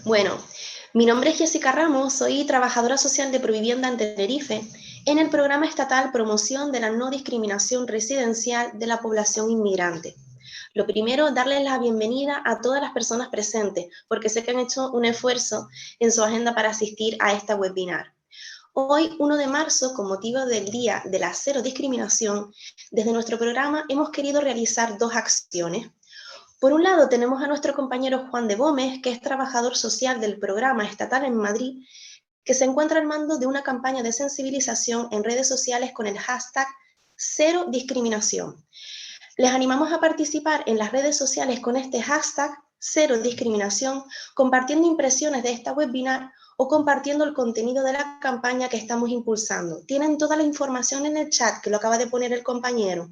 Bueno, mi nombre es Jessica Ramos, soy trabajadora social de Provivienda en Tenerife, en el programa estatal Promoción de la No Discriminación Residencial de la Población Inmigrante. Lo primero, darles la bienvenida a todas las personas presentes, porque sé que han hecho un esfuerzo en su agenda para asistir a esta webinar. Hoy, 1 de marzo, con motivo del Día de la Cero Discriminación, desde nuestro programa hemos querido realizar 2 acciones. Por un lado, tenemos a nuestro compañero Juan de Gómez, que es trabajador social del programa estatal en Madrid, que se encuentra al mando de una campaña de sensibilización en redes sociales con el hashtag Cero Discriminación. Les animamos a participar en las redes sociales con este hashtag Cero Discriminación, compartiendo impresiones de esta webinar o compartiendo el contenido de la campaña que estamos impulsando. Tienen toda la información en el chat que lo acaba de poner el compañero.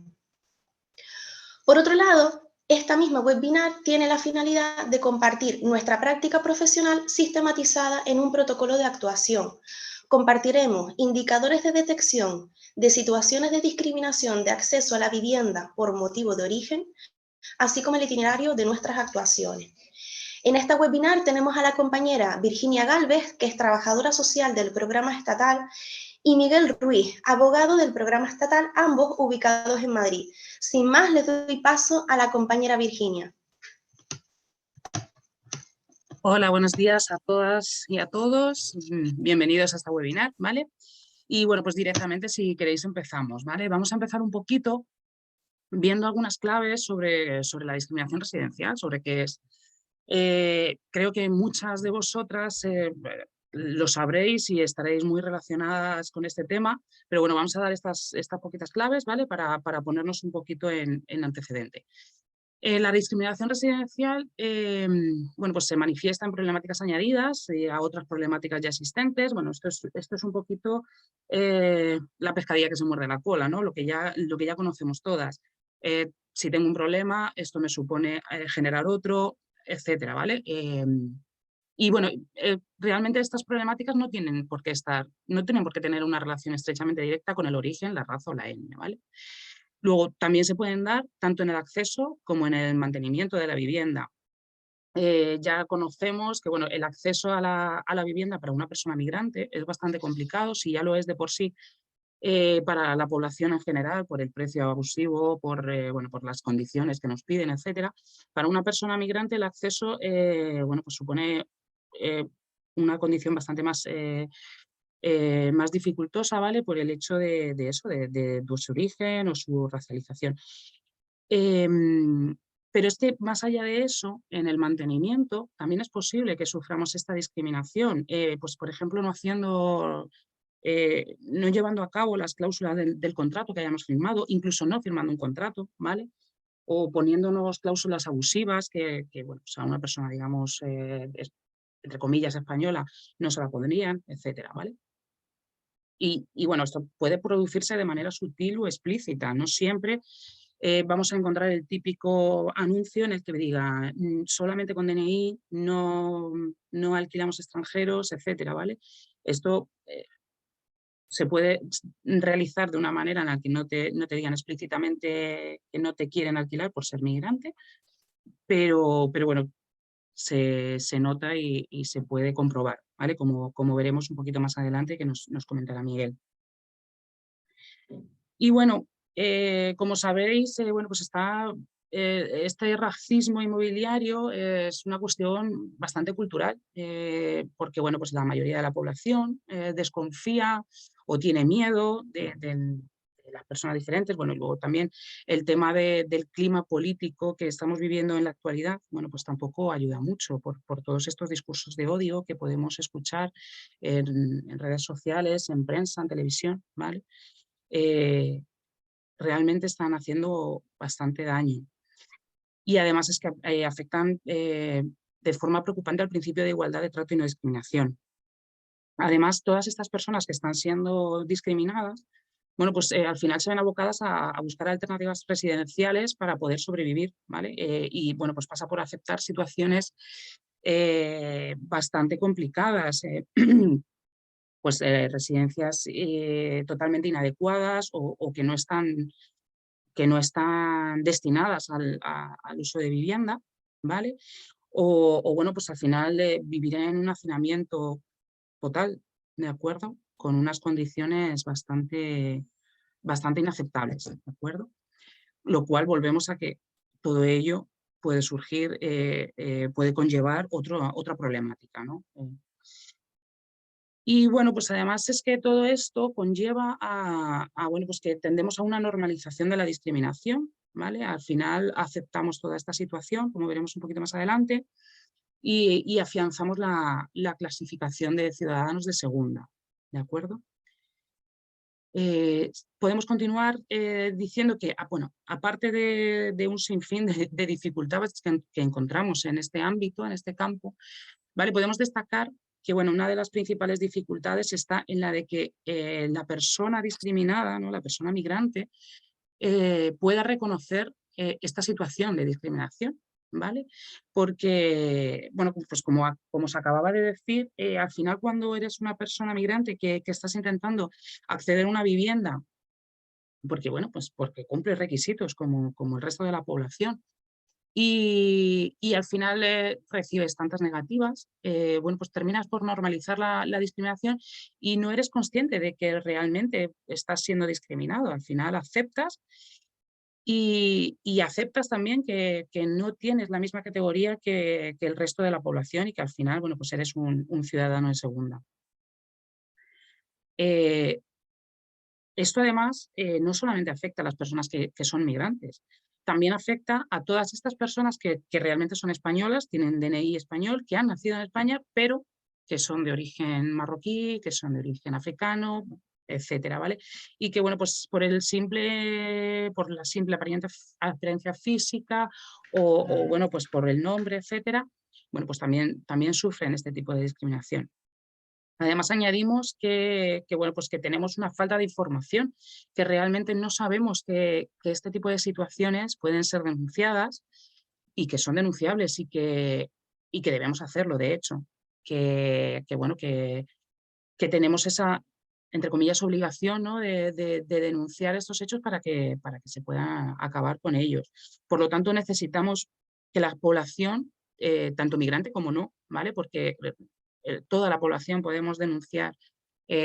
Por otro lado, esta misma webinar tiene la finalidad de compartir nuestra práctica profesional sistematizada en un protocolo de actuación. Compartiremos indicadores de detección de situaciones de discriminación de acceso a la vivienda por motivo de origen, así como el itinerario de nuestras actuaciones. En esta webinar tenemos a la compañera Virginia Gálvez, que es trabajadora social del programa estatal, y Miguel Ruiz, abogado del programa estatal, ambos ubicados en Madrid. Sin más, les doy paso a la compañera Virginia. Hola, buenos días a todas y a todos. Bienvenidos a esta webinar, ¿vale? Y bueno, pues directamente, si queréis, empezamos, ¿vale? Vamos a empezar un poquito viendo algunas claves sobre la discriminación residencial, sobre qué es. Creo que muchas de vosotras lo sabréis y estaréis muy relacionadas con este tema, pero bueno, vamos a dar estas poquitas claves, ¿vale? Para ponernos un poquito en antecedente. La discriminación residencial bueno, pues se manifiesta en problemáticas añadidas a otras problemáticas ya existentes. Bueno, esto es un poquito la pescadilla que se muerde la cola, ¿no? Lo que ya conocemos todas. Si tengo un problema, esto me supone generar otro, etcétera, ¿vale? Y bueno, realmente estas problemáticas no tienen por qué tener una relación estrechamente directa con el origen, la raza o la etnia, ¿vale? Luego, también se pueden dar tanto en el acceso como en el mantenimiento de la vivienda. Ya conocemos que bueno, el acceso a la vivienda para una persona migrante es bastante complicado, si ya lo es de por sí, para la población en general, por el precio abusivo, bueno, por las condiciones que nos piden, etcétera. Para una persona migrante el acceso bueno, pues supone una condición bastante más dificultosa, ¿vale? Por el hecho de eso, de su origen o su racialización. Pero es que más allá de eso, en el mantenimiento también es posible que suframos esta discriminación, pues por ejemplo no llevando a cabo las cláusulas del contrato que hayamos firmado, incluso no firmando un contrato, ¿vale? O poniéndonos cláusulas abusivas que bueno, pues a una persona, digamos, entre comillas, española, no se la pondrían, etcétera, ¿vale? Y bueno, esto puede producirse de manera sutil o explícita. No siempre vamos a encontrar el típico anuncio en el que diga solamente con DNI, no alquilamos extranjeros, etcétera, ¿vale? Esto se puede realizar de una manera en la que no te digan explícitamente que no te quieren alquilar por ser migrante, pero bueno, se nota y se puede comprobar, ¿vale? Como veremos un poquito más adelante que nos comentará Miguel. Y bueno, como sabéis, bueno, pues este racismo inmobiliario es una cuestión bastante cultural, porque bueno, pues la mayoría de la población desconfía o tiene miedo de las personas diferentes. Bueno, y luego también el tema del clima político que estamos viviendo en la actualidad, bueno, pues tampoco ayuda mucho por todos estos discursos de odio que podemos escuchar en redes sociales, en prensa, en televisión, ¿vale? Realmente están haciendo bastante daño. Y además es que afectan de forma preocupante al principio de igualdad de trato y no discriminación. Además, todas estas personas que están siendo discriminadas, bueno, pues al final se ven abocadas a buscar alternativas residenciales para poder sobrevivir, ¿vale? Y bueno, pues pasa por aceptar situaciones bastante complicadas. Pues residencias totalmente inadecuadas o que no están destinadas al uso de vivienda, ¿vale? o bueno, pues al final viviré en un hacinamiento total, ¿de acuerdo? Con unas condiciones bastante inaceptables, ¿de acuerdo? Lo cual volvemos a que todo ello puede surgir, puede conllevar otra problemática, ¿no? Y bueno, pues además es que todo esto conlleva bueno, pues que tendemos a una normalización de la discriminación, ¿vale? Al final aceptamos toda esta situación, como veremos un poquito más adelante, y afianzamos la clasificación de ciudadanos de segunda, ¿de acuerdo? Podemos continuar diciendo que, bueno, aparte de un sinfín de dificultades que encontramos en este ámbito, en este campo, ¿vale? Podemos destacar que, bueno, una de las principales dificultades está en la de que la persona discriminada, ¿no? La persona migrante, pueda reconocer esta situación de discriminación, ¿vale? Porque, bueno, pues como se acababa de decir, al final cuando eres una persona migrante que estás intentando acceder a una vivienda, porque, bueno, pues porque cumple requisitos como el resto de la población, y al final recibes tantas negativas, bueno, pues terminas por normalizar la discriminación y no eres consciente de que realmente estás siendo discriminado. Al final aceptas y aceptas también que no tienes la misma categoría que el resto de la población y que al final, bueno, pues eres un ciudadano de segunda. Esto además no solamente afecta a las personas que son migrantes, también afecta a todas estas personas que realmente son españolas, tienen DNI español, que han nacido en España, pero que son de origen marroquí, que son de origen africano, etcétera, ¿vale? Y que, bueno, pues por la simple apariencia física o, bueno, pues por el nombre, etcétera, bueno, pues también sufren este tipo de discriminación. Además, añadimos bueno, pues que tenemos una falta de información, que realmente no sabemos que este tipo de situaciones pueden ser denunciadas y que son denunciables y que debemos hacerlo, de hecho. Bueno, que tenemos esa, entre comillas, obligación, ¿no? de denunciar estos hechos para que se pueda acabar con ellos. Por lo tanto, necesitamos que la población, tanto migrante como no, ¿vale? Porque toda la población podemos denunciar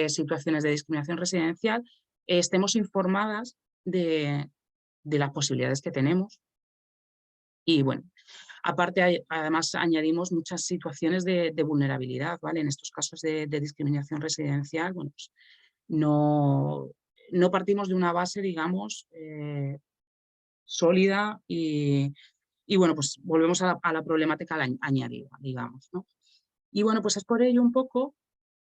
situaciones de discriminación residencial, estemos informadas de las posibilidades que tenemos. Y bueno, aparte, además añadimos muchas situaciones de vulnerabilidad, ¿vale? En estos casos de discriminación residencial, bueno, pues no partimos de una base, digamos, sólida y bueno, pues volvemos a la problemática añadida, digamos, ¿no? Y bueno, pues es por ello un poco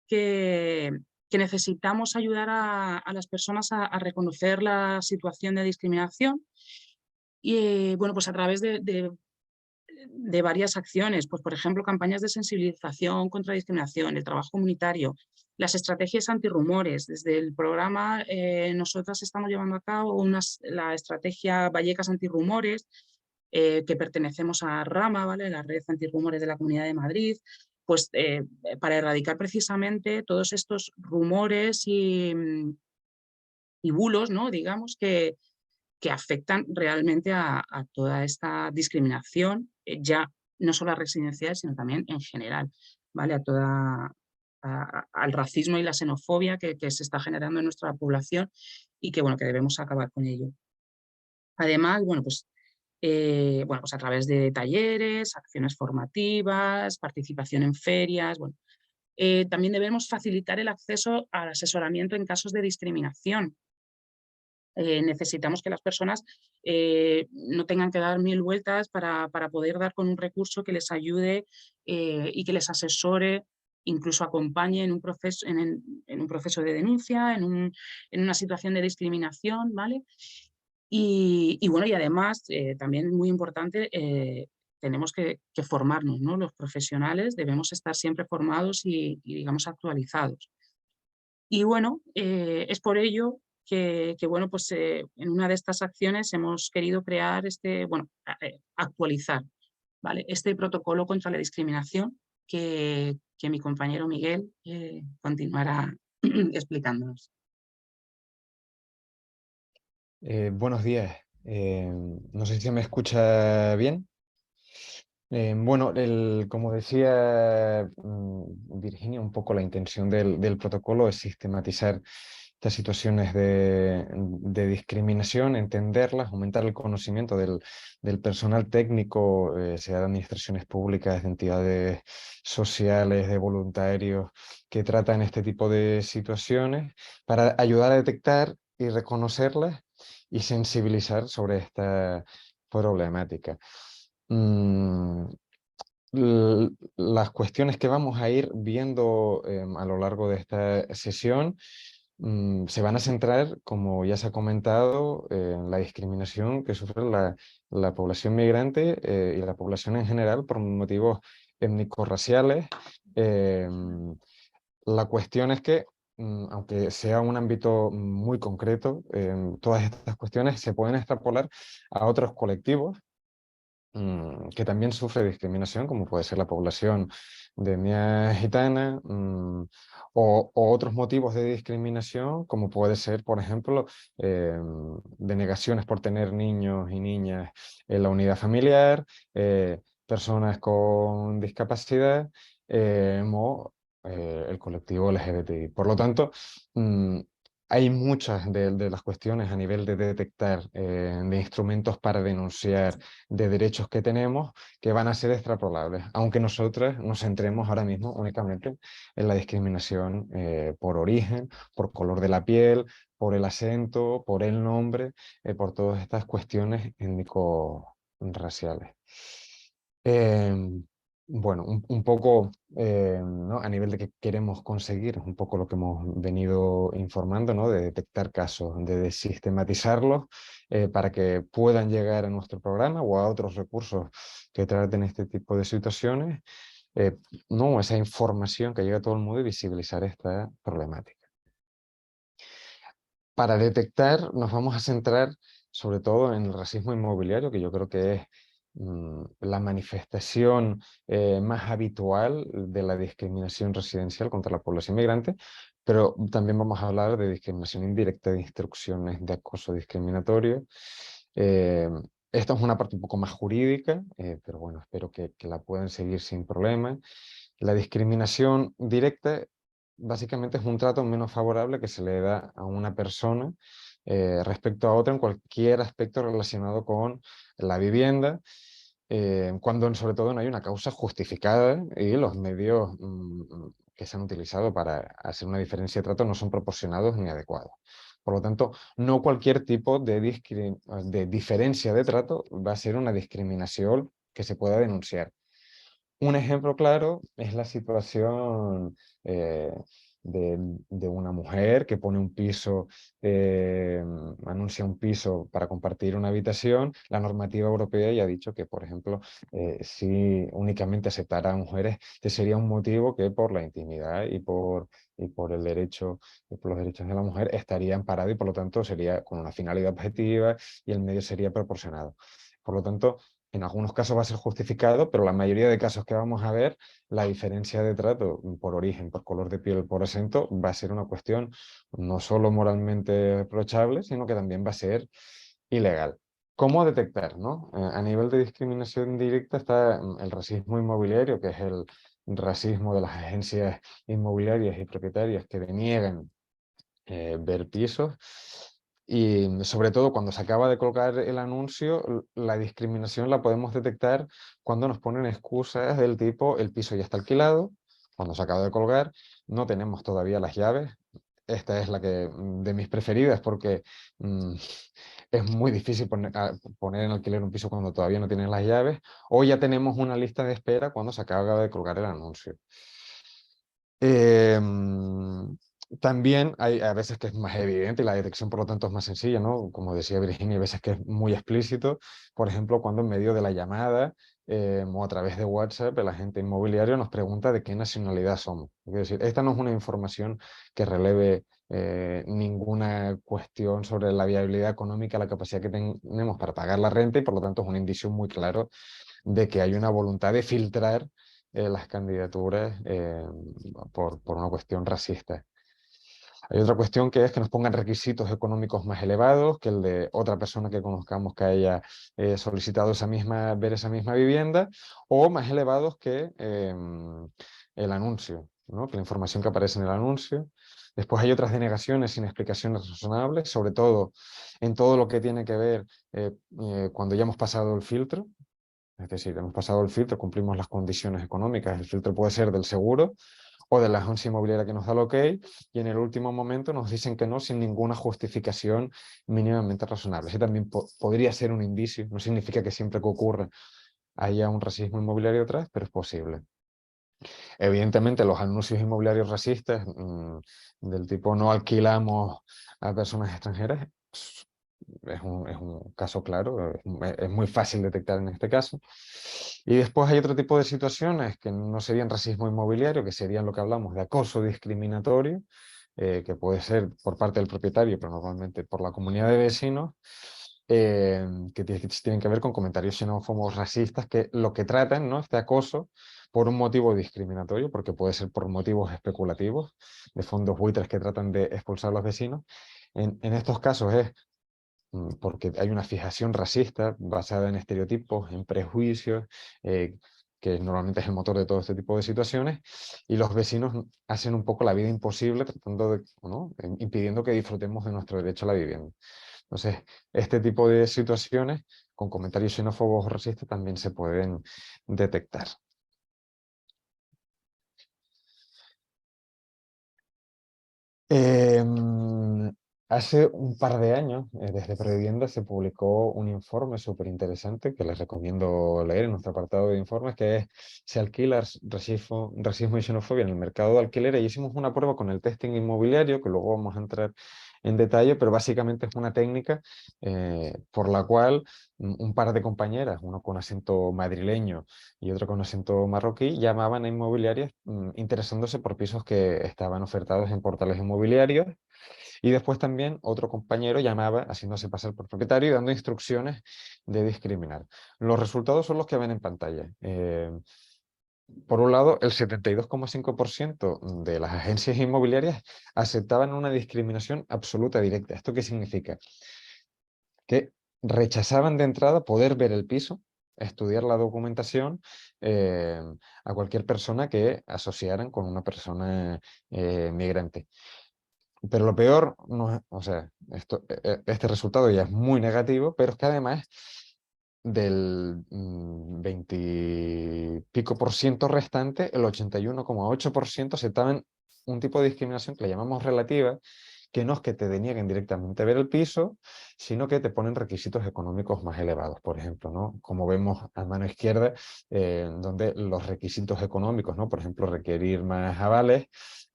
que necesitamos ayudar a las personas a reconocer la situación de discriminación y, bueno, pues a través de varias acciones, pues por ejemplo, campañas de sensibilización contra la discriminación, el trabajo comunitario, las estrategias antirrumores. Desde el programa nosotras estamos llevando a cabo la estrategia Vallecas Antirrumores, que pertenecemos a RAMA, ¿vale? La Red Antirrumores de la Comunidad de Madrid, pues para erradicar precisamente todos estos rumores y bulos, ¿no? Digamos, que afectan realmente a toda esta discriminación, ya no solo a residencial, sino también en general, ¿vale? Al racismo y la xenofobia que se está generando en nuestra población y que, bueno, que debemos acabar con ello. Además, bueno, pues a través de talleres, acciones formativas, participación en ferias, bueno, también debemos facilitar el acceso al asesoramiento en casos de discriminación. Necesitamos que las personas no tengan que dar 1000 vueltas para poder dar con un recurso que les ayude y que les asesore, incluso acompañe en un proceso, en un proceso de denuncia, en una situación de discriminación, ¿vale? Y bueno, y además, también muy importante, tenemos que formarnos, ¿no? Los profesionales debemos estar siempre formados y digamos, actualizados. Y bueno, es por ello bueno, pues en una de estas acciones hemos querido crear actualizar, ¿vale? Este protocolo contra la discriminación que mi compañero Miguel continuará explicándonos. Buenos días. No sé si me escucha bien. Bueno, como decía Virginia, un poco la intención del protocolo es sistematizar estas situaciones de discriminación, entenderlas, aumentar el conocimiento del personal técnico, sea de administraciones públicas, de entidades sociales, de voluntarios que tratan este tipo de situaciones, para ayudar a detectar y reconocerlas y sensibilizar sobre esta problemática. Mm, las cuestiones que vamos a ir viendo a lo largo de esta sesión se van a centrar, como ya se ha comentado, en la discriminación que sufre la población migrante y la población en general por motivos étnico-raciales. La cuestión es que, aunque sea un ámbito muy concreto, todas estas cuestiones se pueden extrapolar a otros colectivos que también sufre discriminación, como puede ser la población de etnia gitana, o otros motivos de discriminación, como puede ser, por ejemplo, denegaciones por tener niños y niñas en la unidad familiar, personas con discapacidad, o el colectivo LGBTI. Por lo tanto, mm, hay muchas de las cuestiones a nivel de detectar, de instrumentos para denunciar, de derechos que tenemos, que van a ser extrapolables, aunque nosotros nos centremos ahora mismo únicamente en la discriminación por origen, por color de la piel, por el acento, por el nombre, por todas estas cuestiones étnico-raciales. Bueno, un poco, ¿no? A nivel de que queremos conseguir, es un poco lo que hemos venido informando, ¿no? De detectar casos, de sistematizarlos para que puedan llegar a nuestro programa o a otros recursos que traten este tipo de situaciones, eh, no, esa información que llega a todo el mundo y visibilizar esta problemática. Para detectar nos vamos a centrar sobre todo en el racismo inmobiliario, que yo creo que es la manifestación más habitual de la discriminación residencial contra la población migrante, pero también vamos a hablar de discriminación indirecta, de instrucciones de acoso discriminatorio. Eh, Esto es una parte un poco más jurídica, pero bueno, espero que la puedan seguir sin problema. La discriminación directa básicamente es un trato menos favorable que se le da a una persona respecto a otra en cualquier aspecto relacionado con la vivienda, cuando sobre todo no hay una causa justificada y los medios que se han utilizado para hacer una diferencia de trato no son proporcionados ni adecuados. Por lo tanto, no cualquier tipo de diferencia de trato va a ser una discriminación que se pueda denunciar. Un ejemplo claro es la situación eh, de una mujer que pone un piso, anuncia un piso para compartir una habitación. La normativa europea ya ha dicho que, por ejemplo, si únicamente aceptara a mujeres, este sería un motivo que por la intimidad y por el derecho, y por los derechos de la mujer estaría amparado y por lo tanto sería con una finalidad objetiva y el medio sería proporcionado. Por lo tanto, en algunos casos va a ser justificado, pero la mayoría de casos que vamos a ver, la diferencia de trato por origen, por color de piel, por acento, va a ser una cuestión no solo moralmente reprochable, sino que también va a ser ilegal. ¿Cómo detectar, no? A nivel de discriminación directa está el racismo inmobiliario, que es el racismo de las agencias inmobiliarias y propietarias que deniegan ver pisos. Y sobre todo cuando se acaba de colgar el anuncio, la discriminación la podemos detectar cuando nos ponen excusas del tipo el piso ya está alquilado, cuando se acaba de colgar, no tenemos todavía las llaves. Esta es la que de mis preferidas porque mm, es muy difícil poner en alquiler un piso cuando todavía no tienen las llaves, o ya tenemos una lista de espera cuando se acaba de colgar el anuncio. También hay a veces que es más evidente y la detección por lo tanto es más sencilla, ¿no? Como decía Virginia, hay veces que es muy explícito. Por ejemplo, cuando en medio de la llamada o a través de WhatsApp el agente inmobiliario nos pregunta de qué nacionalidad somos. Es decir, esta no es una información que releve ninguna cuestión sobre la viabilidad económica, la capacidad que tenemos para pagar la renta y por lo tanto es un indicio muy claro de que hay una voluntad de filtrar las candidaturas por una cuestión racista. Hay otra cuestión que es que nos pongan requisitos económicos más elevados que el de otra persona que conozcamos que haya solicitado ver esa misma vivienda, o más elevados que el anuncio, ¿no? Que la información que aparece en el anuncio. Después hay otras denegaciones sin explicaciones razonables, sobre todo en todo lo que tiene que ver cuando ya hemos pasado el filtro. Es decir, hemos pasado el filtro, cumplimos las condiciones económicas. El filtro puede ser del seguro o de la agencia inmobiliaria que nos da el ok, y en el último momento nos dicen que no sin ninguna justificación mínimamente razonable. Ese también podría ser un indicio, no significa que siempre que ocurra haya un racismo inmobiliario detrás, pero es posible. Evidentemente, los anuncios inmobiliarios racistas del tipo no alquilamos a personas extranjeras es un caso claro, es muy fácil detectar en este caso. Y después hay otro tipo de situaciones que no serían racismo inmobiliario, que serían lo que hablamos de acoso discriminatorio, que puede ser por parte del propietario, pero normalmente por la comunidad de vecinos, que tienen que ver con comentarios xenófobos, racistas, que lo que tratan, ¿no? Este acoso por un motivo discriminatorio, porque puede ser por motivos especulativos, de fondos buitres que tratan de expulsar a los vecinos. En estos casos es porque hay una fijación racista basada en estereotipos, en prejuicios, que normalmente es el motor de todo este tipo de situaciones, y los vecinos hacen un poco la vida imposible tratando de, ¿no? impidiendo que disfrutemos de nuestro derecho a la vivienda. Entonces, este tipo de situaciones con comentarios xenófobos o racistas también se pueden detectar. Hace un par de años, desde Previvienda, se publicó un informe súper interesante que les recomiendo leer en nuestro apartado de informes, que es ¿Se alquila racismo y xenofobia en el mercado de alquiler? Y hicimos una prueba con el testing inmobiliario, que luego vamos a entrar en detalle, pero básicamente es una técnica por la cual un par de compañeras, uno con acento madrileño y otro con acento marroquí, llamaban a inmobiliarias interesándose por pisos que estaban ofertados en portales inmobiliarios, y después también otro compañero llamaba haciéndose pasar por propietario y dando instrucciones de discriminar. Los resultados son los que ven en pantalla. Por un lado, el 72,5% de las agencias inmobiliarias aceptaban una discriminación absoluta directa. ¿Esto qué significa? Que rechazaban de entrada poder ver el piso, estudiar la documentación, a cualquier persona que asociaran con una persona migrante. Pero lo peor, no, o sea, este resultado ya es muy negativo, pero es que además del 20 y pico por ciento restante, el 81,8% aceptaban un tipo de discriminación que le llamamos relativa, que no es que te denieguen directamente ver el piso, sino que te ponen requisitos económicos más elevados, por ejemplo, ¿no? Como vemos a mano izquierda, donde los requisitos económicos, ¿no? Por ejemplo, requerir más avales,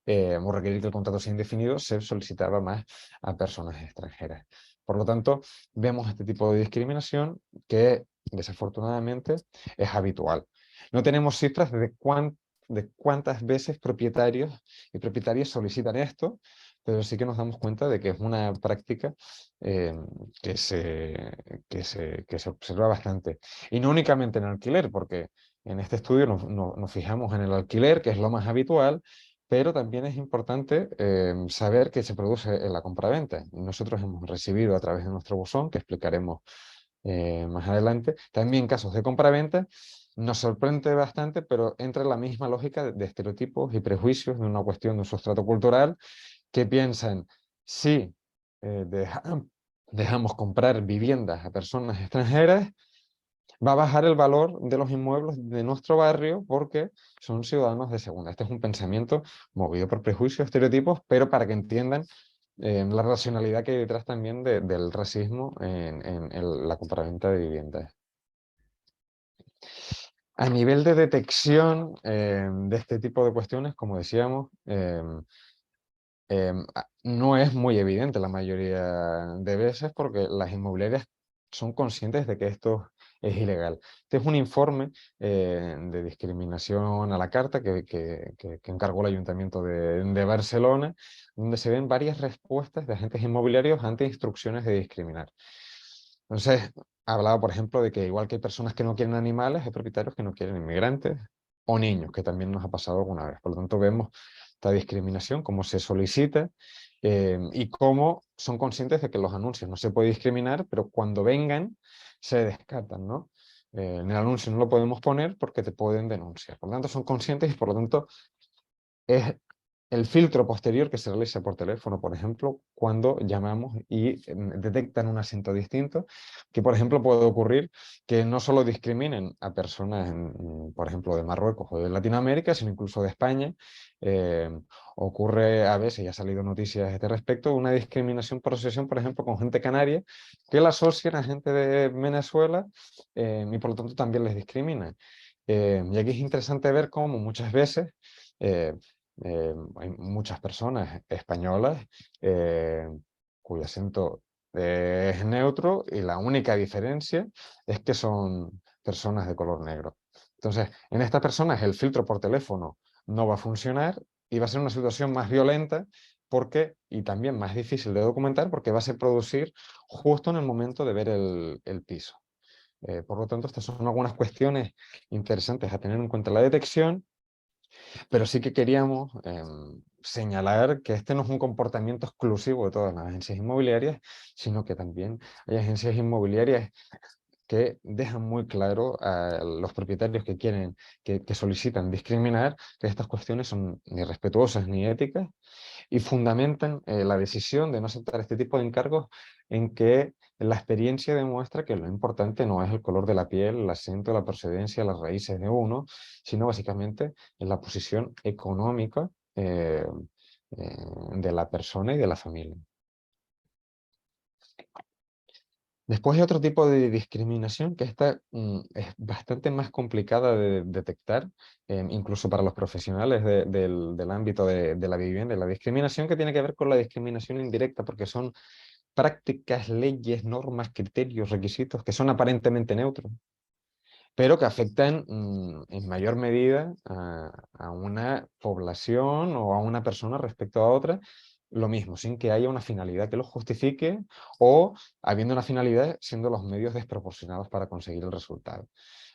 o requerir que el contrato sea indefinido, se solicitaba más a personas extranjeras. Por lo tanto, vemos este tipo de discriminación que desafortunadamente es habitual. No tenemos cifras de cuántas veces propietarios y propietarias solicitan esto, pero sí que nos damos cuenta de que es una práctica que se observa bastante. Y no únicamente en alquiler, porque en este estudio nos fijamos en el alquiler, que es lo más habitual, pero también es importante saber que se produce en la compraventa. Nosotros hemos recibido a través de nuestro buzón, que explicaremos más adelante, también casos de compraventa. Nos sorprende bastante, pero entra en la misma lógica de estereotipos y prejuicios de una cuestión de un sustrato cultural, que piensan, si dejamos comprar viviendas a personas extranjeras, va a bajar el valor de los inmuebles de nuestro barrio porque son ciudadanos de segunda. Este es un pensamiento movido por prejuicios, estereotipos, pero para que entiendan la racionalidad que hay detrás también del racismo en la compraventa de viviendas. A nivel de detección de este tipo de cuestiones, como decíamos, no es muy evidente la mayoría de veces porque las inmobiliarias son conscientes de que esto es ilegal. Este es un informe de discriminación a la carta que encargó el Ayuntamiento de Barcelona, donde se ven varias respuestas de agentes inmobiliarios ante instrucciones de discriminar. Entonces, hablaba, por ejemplo, de que igual que hay personas que no quieren animales, hay propietarios que no quieren inmigrantes o niños, que también nos ha pasado alguna vez. Por lo tanto, vemos esta discriminación, cómo se solicita y cómo son conscientes de que los anuncios no se puede discriminar, pero cuando vengan se descartan, ¿no? En el anuncio no lo podemos poner porque te pueden denunciar. Por lo tanto, son conscientes y por lo tanto es el filtro posterior que se realiza por teléfono, por ejemplo, cuando llamamos y detectan un acento distinto, que por ejemplo puede ocurrir que no solo discriminen a personas, por ejemplo, de Marruecos o de Latinoamérica, sino incluso de España. Eh, Ocurre a veces, y ha salido noticias a este respecto, una discriminación por asociación, por ejemplo, con gente canaria, que la asocian a gente de Venezuela y por lo tanto también les discriminan. Y aquí es interesante ver cómo muchas veces eh, hay muchas personas españolas eh, cuyo acento es neutro y la única diferencia es que son personas de color negro. Entonces, en estas personas el filtro por teléfono no va a funcionar y va a ser una situación más violenta porque, y también más difícil de documentar porque va a ser producir justo en el momento de ver el piso. Por lo tanto, estas son algunas cuestiones interesantes a tener en cuenta en la detección, pero sí que queríamos señalar que este no es un comportamiento exclusivo de todas las agencias inmobiliarias, sino que también hay agencias inmobiliarias que dejan muy claro a los propietarios que quieren, que solicitan discriminar, que estas cuestiones son ni respetuosas ni éticas y fundamentan la decisión de no aceptar este tipo de encargos en que la experiencia demuestra que lo importante no es el color de la piel, el acento, la procedencia, las raíces de uno, sino básicamente en la posición económica de la persona y de la familia. Después hay otro tipo de discriminación que esta es bastante más complicada de detectar, incluso para los profesionales del ámbito de la vivienda, la discriminación que tiene que ver con la discriminación indirecta, porque son prácticas, leyes, normas, criterios, requisitos que son aparentemente neutros, pero que afectan en mayor medida a una población o a una persona respecto a otra, lo mismo, sin que haya una finalidad que lo justifique o habiendo una finalidad siendo los medios desproporcionados para conseguir el resultado.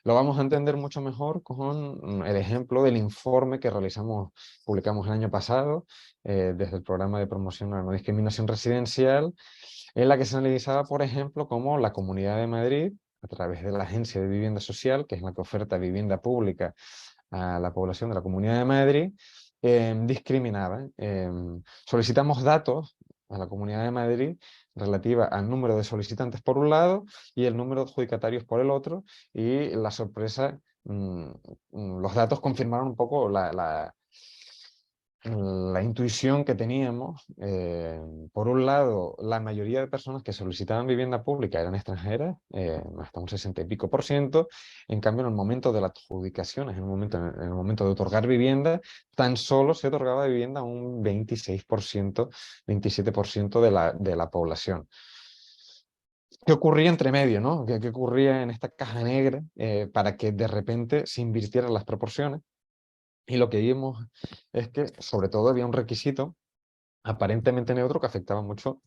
Lo vamos a entender mucho mejor con el ejemplo del informe que publicamos el año pasado desde el programa de promoción a la no discriminación residencial, en la que se analizaba, por ejemplo, cómo la Comunidad de Madrid, a través de la Agencia de Vivienda Social, que es la que oferta vivienda pública a la población de la Comunidad de Madrid, discriminaba. Solicitamos datos a la Comunidad de Madrid relativa al número de solicitantes por un lado y el número de adjudicatarios por el otro, y la sorpresa, los datos confirmaron un poco la intuición que teníamos. Por un lado, la mayoría de personas que solicitaban vivienda pública eran extranjeras, hasta un 60 y pico por ciento. En cambio, en el momento de las adjudicaciones, en el momento de otorgar vivienda, tan solo se otorgaba vivienda a un 26%, 27% de la población. ¿Qué ocurría entre medio, no? ¿Qué ocurría en esta caja negra para que de repente se invirtieran las proporciones? Y lo que vimos es que, sobre todo, había un requisito aparentemente neutro que afectaba mucho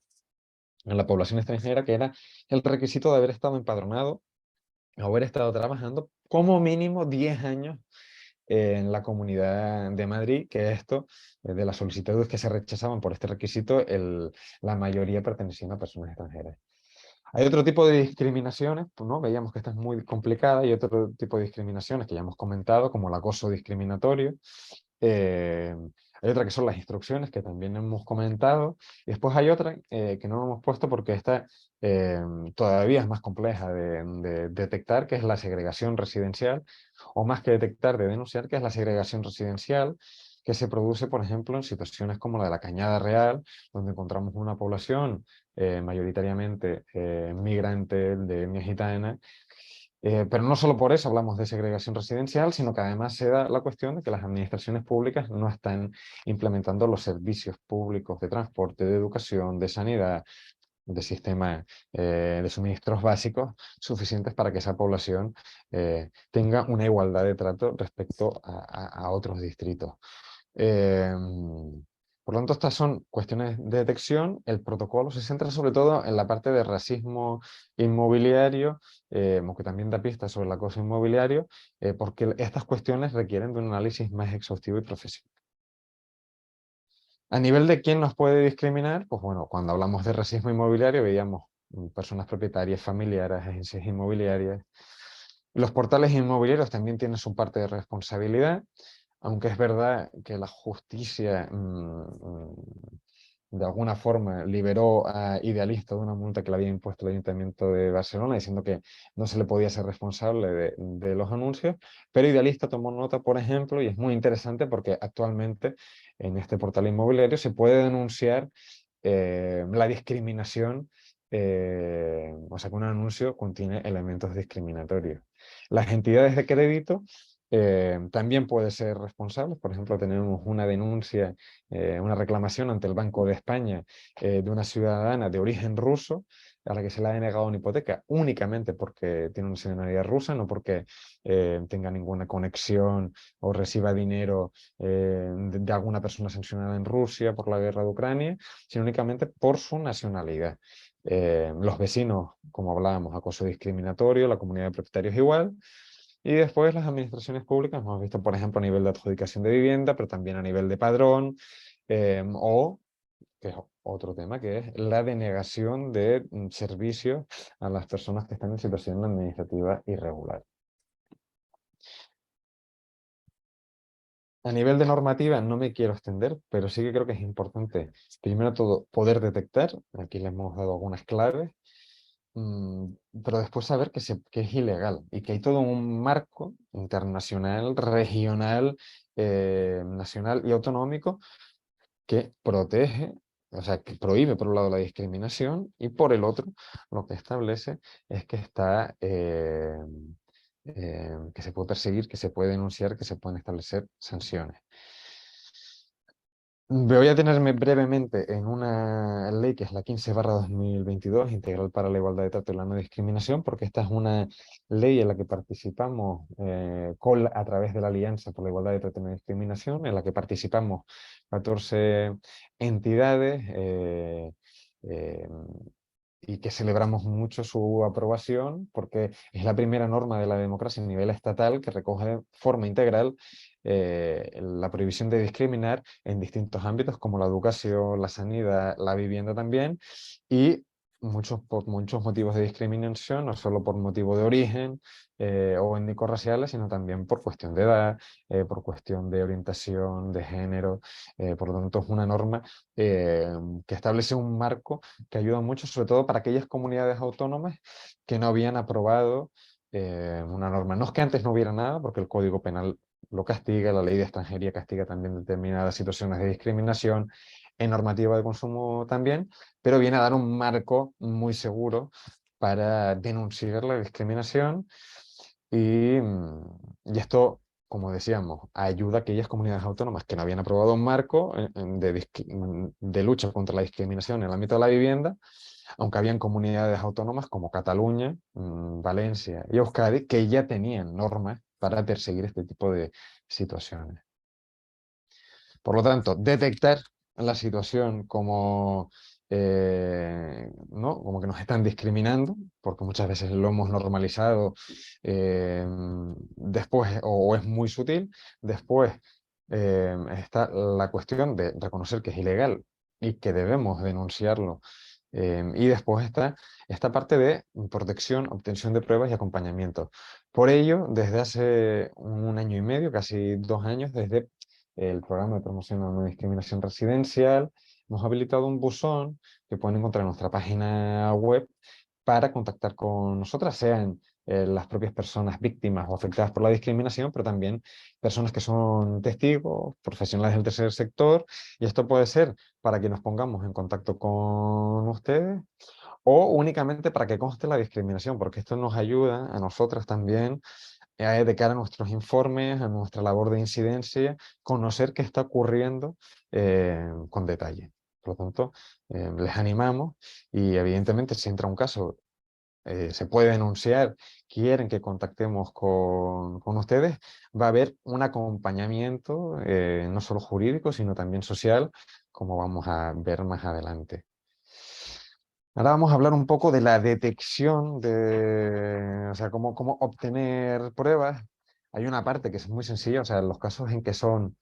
a la población extranjera, que era el requisito de haber estado empadronado o haber estado trabajando como mínimo 10 años en la Comunidad de Madrid, que esto, de las solicitudes que se rechazaban por este requisito, la mayoría pertenecían a personas extranjeras. Hay otro tipo de discriminaciones, pues, ¿no? Veíamos que esta es muy complicada, y otro tipo de discriminaciones que ya hemos comentado, como el acoso discriminatorio. Eh, Hay otra que son las instrucciones, que también hemos comentado. Y después hay otra que no hemos puesto porque esta todavía es más compleja de detectar, que es la segregación residencial, o más que detectar, de denunciar, que es la segregación residencial, que se produce, por ejemplo, en situaciones como la de la Cañada Real, donde encontramos una población mayoritariamente migrante de etnia gitana. Pero no solo por eso hablamos de segregación residencial, sino que además se da la cuestión de que las administraciones públicas no están implementando los servicios públicos de transporte, de educación, de sanidad, de sistema de suministros básicos suficientes para que esa población tenga una igualdad de trato respecto a otros distritos. Por lo tanto, estas son cuestiones de detección. El protocolo se centra sobre todo en la parte de racismo inmobiliario, aunque también da pistas sobre el acoso inmobiliario, porque estas cuestiones requieren de un análisis más exhaustivo y profesional. A nivel de quién nos puede discriminar, pues bueno, cuando hablamos de racismo inmobiliario veíamos personas propietarias, familiares, agencias inmobiliarias. Los portales inmobiliarios también tienen su parte de responsabilidad, aunque es verdad que la justicia de alguna forma liberó a Idealista de una multa que le había impuesto el Ayuntamiento de Barcelona, diciendo que no se le podía ser responsable de los anuncios, pero Idealista tomó nota, por ejemplo, y es muy interesante porque actualmente en este portal inmobiliario se puede denunciar la discriminación, o sea que un anuncio contiene elementos discriminatorios. Las entidades de crédito también pueden ser responsables. Por ejemplo, tenemos una denuncia, una reclamación ante el Banco de España de una ciudadana de origen ruso a la que se le ha denegado una hipoteca únicamente porque tiene una nacionalidad rusa, no porque tenga ninguna conexión o reciba dinero de alguna persona sancionada en Rusia por la guerra de Ucrania, sino únicamente por su nacionalidad. Los vecinos, como hablábamos, acoso discriminatorio, la comunidad de propietarios igual. Y después las administraciones públicas, hemos visto, por ejemplo, a nivel de adjudicación de vivienda, pero también a nivel de padrón, o, que es otro tema, que es la denegación de servicios a las personas que están en situación administrativa irregular. A nivel de normativa no me quiero extender, pero sí que creo que es importante, primero todo, poder detectar, aquí le hemos dado algunas claves, pero después saber que es ilegal y que hay todo un marco internacional, regional, nacional y autonómico que protege, o sea, que prohíbe por un lado la discriminación y por el otro lo que establece es que está... que se puede perseguir, que se puede denunciar, que se pueden establecer sanciones. Voy a detenerme brevemente en una ley que es la 15/2022, Integral para la Igualdad de Trato y la No Discriminación, porque esta es una ley en la que participamos a través de la Alianza por la Igualdad de Trato y No Discriminación, en la que participamos 14 entidades eh, y que celebramos mucho su aprobación, porque es la primera norma de la democracia a nivel estatal que recoge de forma integral la prohibición de discriminar en distintos ámbitos como la educación, la sanidad, la vivienda también, y por muchos motivos de discriminación, no solo por motivo de origen o étnico-raciales, sino también por cuestión de edad, por cuestión de orientación, de género. Por lo tanto, es una norma que establece un marco que ayuda mucho, sobre todo para aquellas comunidades autónomas que no habían aprobado una norma. No es que antes no hubiera nada, porque el Código Penal lo castiga, la ley de extranjería castiga también determinadas situaciones de discriminación, en normativa de consumo también, pero viene a dar un marco muy seguro para denunciar la discriminación y esto, como decíamos, ayuda a aquellas comunidades autónomas que no habían aprobado un marco de lucha contra la discriminación en el ámbito de la vivienda, aunque habían comunidades autónomas como Cataluña, Valencia y Euskadi, que ya tenían normas para perseguir este tipo de situaciones. Por lo tanto, detectar la situación como, ¿no? Como que nos están discriminando, porque muchas veces lo hemos normalizado, después, o es muy sutil, después está la cuestión de reconocer que es ilegal y que debemos denunciarlo. Y después está esta parte de protección, obtención de pruebas y acompañamiento. Por ello, desde hace 1 año y medio, casi 2 años, desde el programa de promoción de la no discriminación residencial, hemos habilitado un buzón que pueden encontrar en nuestra página web para contactar con nosotras, sean las propias personas víctimas o afectadas por la discriminación, pero también personas que son testigos, profesionales del tercer sector, y esto puede ser para que nos pongamos en contacto con ustedes o únicamente para que conste la discriminación, porque esto nos ayuda a nosotras también de cara a nuestros informes, a nuestra labor de incidencia, conocer qué está ocurriendo con detalle. Por lo tanto, les animamos y evidentemente si entra un caso, se puede denunciar, quieren que contactemos con ustedes, va a haber un acompañamiento, no solo jurídico, sino también social, como vamos a ver más adelante. Ahora vamos a hablar un poco de la detección, o sea, cómo obtener pruebas. Hay una parte que es muy sencilla, o sea, en los casos en que son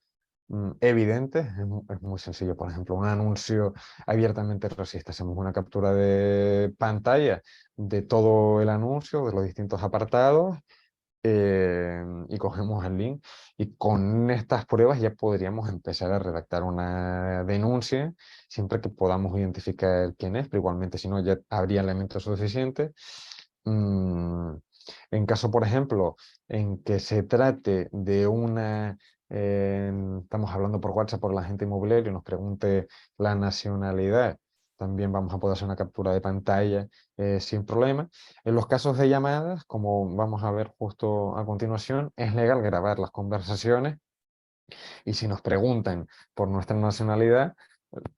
evidentes, es muy sencillo. Por ejemplo, un anuncio abiertamente racista. Hacemos una captura de pantalla de todo el anuncio, de los distintos apartados, y cogemos el link. Y con estas pruebas ya podríamos empezar a redactar una denuncia, siempre que podamos identificar quién es, pero igualmente si no ya habría elementos suficientes. En caso, por ejemplo, en que se trate de una, estamos hablando por WhatsApp por el agente inmobiliario y nos pregunte la nacionalidad, también vamos a poder hacer una captura de pantalla sin problema. En los casos de llamadas, como vamos a ver justo a continuación, es legal grabar las conversaciones y si nos preguntan por nuestra nacionalidad,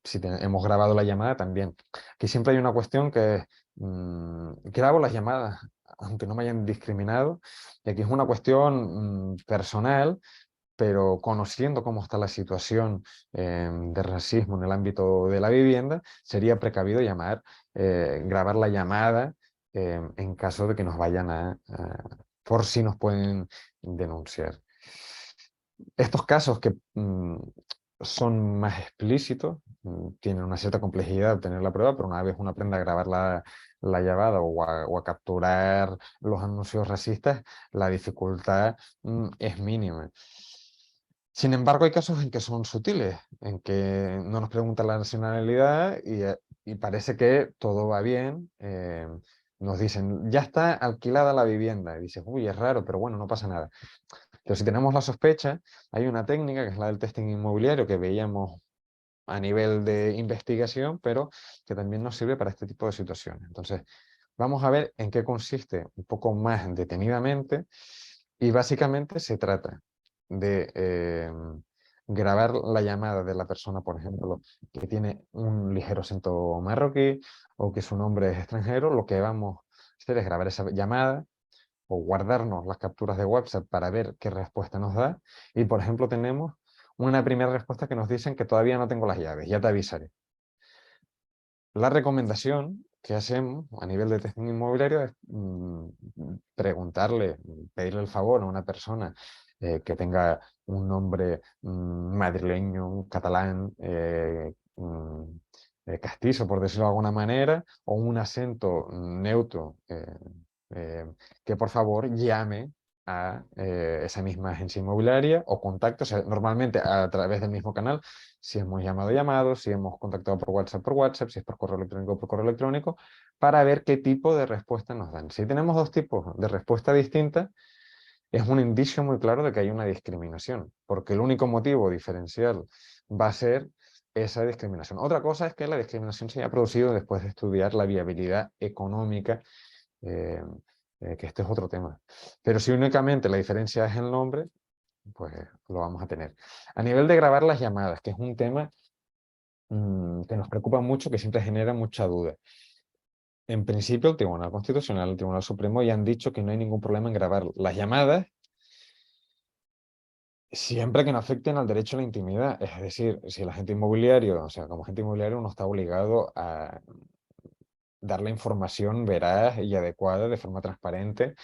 si hemos grabado la llamada también. Aquí siempre hay una cuestión que es, grabo las llamadas, aunque no me hayan discriminado, y aquí es una cuestión personal, pero conociendo cómo está la situación de racismo en el ámbito de la vivienda, sería precavido grabar la llamada en caso de que nos vayan por si nos pueden denunciar. Estos casos que son más explícitos, tienen una cierta complejidad obtener la prueba, pero una vez uno aprende a grabar la llamada o a capturar los anuncios racistas, la dificultad es mínima. Sin embargo, hay casos en que son sutiles, en que no nos preguntan la nacionalidad y parece que todo va bien. Nos dicen, ya está alquilada la vivienda. Y dices, uy, es raro, pero bueno, no pasa nada. Pero si tenemos la sospecha, hay una técnica que es la del testing inmobiliario que veíamos a nivel de investigación, pero que también nos sirve para este tipo de situaciones. Entonces, vamos a ver en qué consiste un poco más detenidamente y básicamente se trata de grabar la llamada de la persona, por ejemplo, que tiene un ligero acento marroquí o que su nombre es extranjero. Lo que vamos a hacer es grabar esa llamada o guardarnos las capturas de WhatsApp para ver qué respuesta nos da. Y, por ejemplo, tenemos una primera respuesta que nos dicen que todavía no tengo las llaves, ya te avisaré. La recomendación que hacemos a nivel de testing inmobiliario es preguntarle, pedirle el favor a una persona que tenga un nombre madrileño, catalán, castizo, por decirlo de alguna manera, o un acento neutro, que por favor llame a esa misma agencia inmobiliaria o contacte, o sea, normalmente a través del mismo canal, si hemos llamado, si hemos contactado por WhatsApp, si es por correo electrónico, para ver qué tipo de respuesta nos dan. Si tenemos dos tipos de respuesta distintas, es un indicio muy claro de que hay una discriminación, porque el único motivo diferencial va a ser esa discriminación. Otra cosa es que la discriminación se haya producido después de estudiar la viabilidad económica, que este es otro tema. Pero si únicamente la diferencia es el nombre, pues lo vamos a tener. A nivel de grabar las llamadas, que es un tema que nos preocupa mucho, que siempre genera mucha duda. En principio, el Tribunal Constitucional, el Tribunal Supremo ya han dicho que no hay ningún problema en grabar las llamadas siempre que no afecten al derecho a la intimidad. Es decir, si el agente inmobiliario, o sea, como agente inmobiliario uno está obligado a dar la información veraz y adecuada de forma transparente.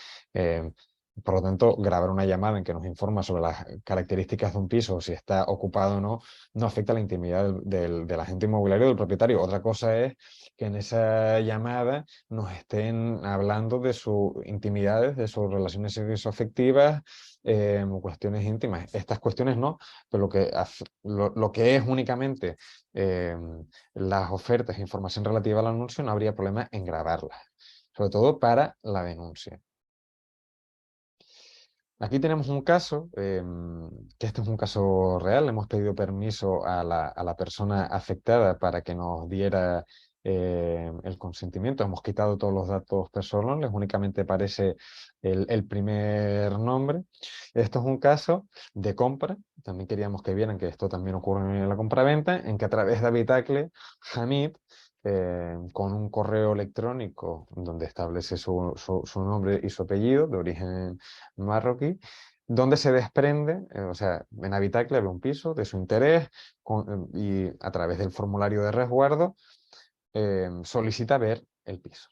Por lo tanto, grabar una llamada en que nos informa sobre las características de un piso, si está ocupado o no, no afecta a la intimidad del agente inmobiliario o del propietario. Otra cosa es que en esa llamada nos estén hablando de sus intimidades, de sus relaciones sexoafectivas, cuestiones íntimas. Estas cuestiones no, pero lo que es únicamente las ofertas e información relativa al anuncio, no habría problema en grabarlas, sobre todo para la denuncia. Aquí tenemos un caso, que este es un caso real. Hemos pedido permiso a la persona afectada para que nos diera el consentimiento. Hemos quitado todos los datos personales, únicamente aparece el primer nombre. Esto es un caso de compra. También queríamos que vieran que esto también ocurre en la compraventa, en que a través de Habitacle, Hamid, con un correo electrónico donde establece su nombre y su apellido de origen marroquí, donde se desprende, o sea, en Habitacle ve un piso de su interés y a través del formulario de resguardo solicita ver el piso.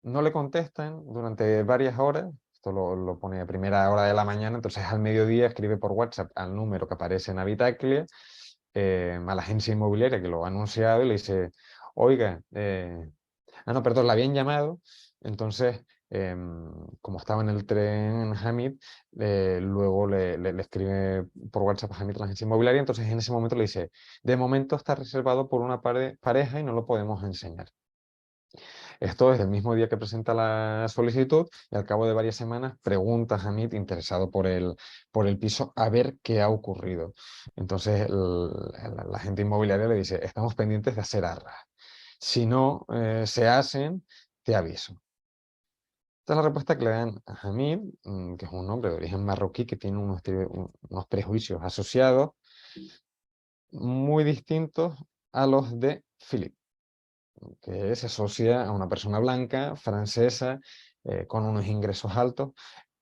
No le contestan durante varias horas, esto lo pone a primera hora de la mañana, entonces al mediodía escribe por WhatsApp al número que aparece en Habitaclia, a la agencia inmobiliaria que lo ha anunciado y le dice, oiga, no, perdón, la habían llamado, entonces, como estaba en el tren Hamid, luego le escribe por WhatsApp a Hamid, la agencia inmobiliaria, entonces en ese momento le dice, de momento está reservado por una pareja y no lo podemos enseñar. Esto es el mismo día que presenta la solicitud y al cabo de varias semanas pregunta a Hamid, interesado por el piso, a ver qué ha ocurrido. Entonces la agente inmobiliaria le dice, estamos pendientes de hacer arras. Si no se hacen, te aviso. Esta es la respuesta que le dan a Hamid, que es un hombre de origen marroquí que tiene unos prejuicios asociados muy distintos a los de Philippe, que se asocia a una persona blanca, francesa, con unos ingresos altos.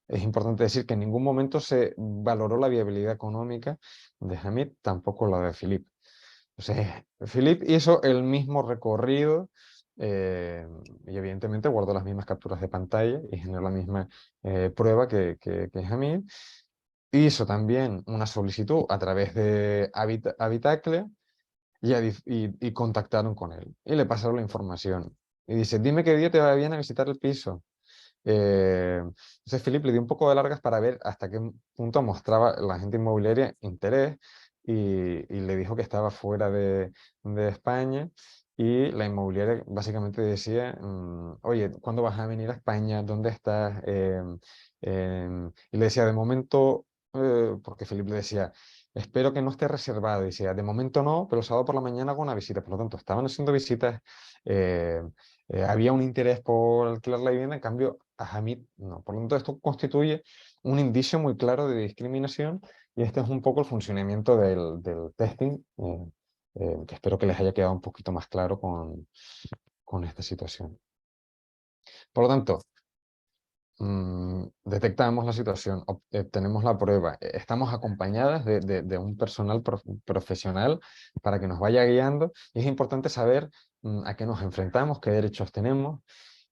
Es importante decir que en ningún momento se valoró la viabilidad económica de Hamid, tampoco la de Philippe. Entonces, Philippe hizo el mismo recorrido y evidentemente guardó las mismas capturas de pantalla y generó la misma prueba que Hamid. Hizo también una solicitud a través de Habitaclia y contactaron con él y le pasaron la información. Y dice, dime qué día te va bien a visitar el piso. Entonces Philip le dio un poco de largas para ver hasta qué punto mostraba la agente inmobiliaria interés y le dijo que estaba fuera de España y la inmobiliaria básicamente decía, oye, ¿cuándo vas a venir a España? ¿Dónde estás? Y le decía, de momento, porque Philip le decía, espero que no esté reservado. Y decía, de momento no, pero el sábado por la mañana hago una visita. Por lo tanto, estaban haciendo visitas. eh, Había un interés por alquilar la vivienda, en cambio a Hamid no. Por lo tanto, esto constituye un indicio muy claro de discriminación y este es un poco el funcionamiento del testing, que espero que les haya quedado un poquito más claro con esta situación. Por lo tanto, detectamos la situación, obtenemos la prueba, estamos acompañadas de un personal profesional para que nos vaya guiando y es importante saber a qué nos enfrentamos, qué derechos tenemos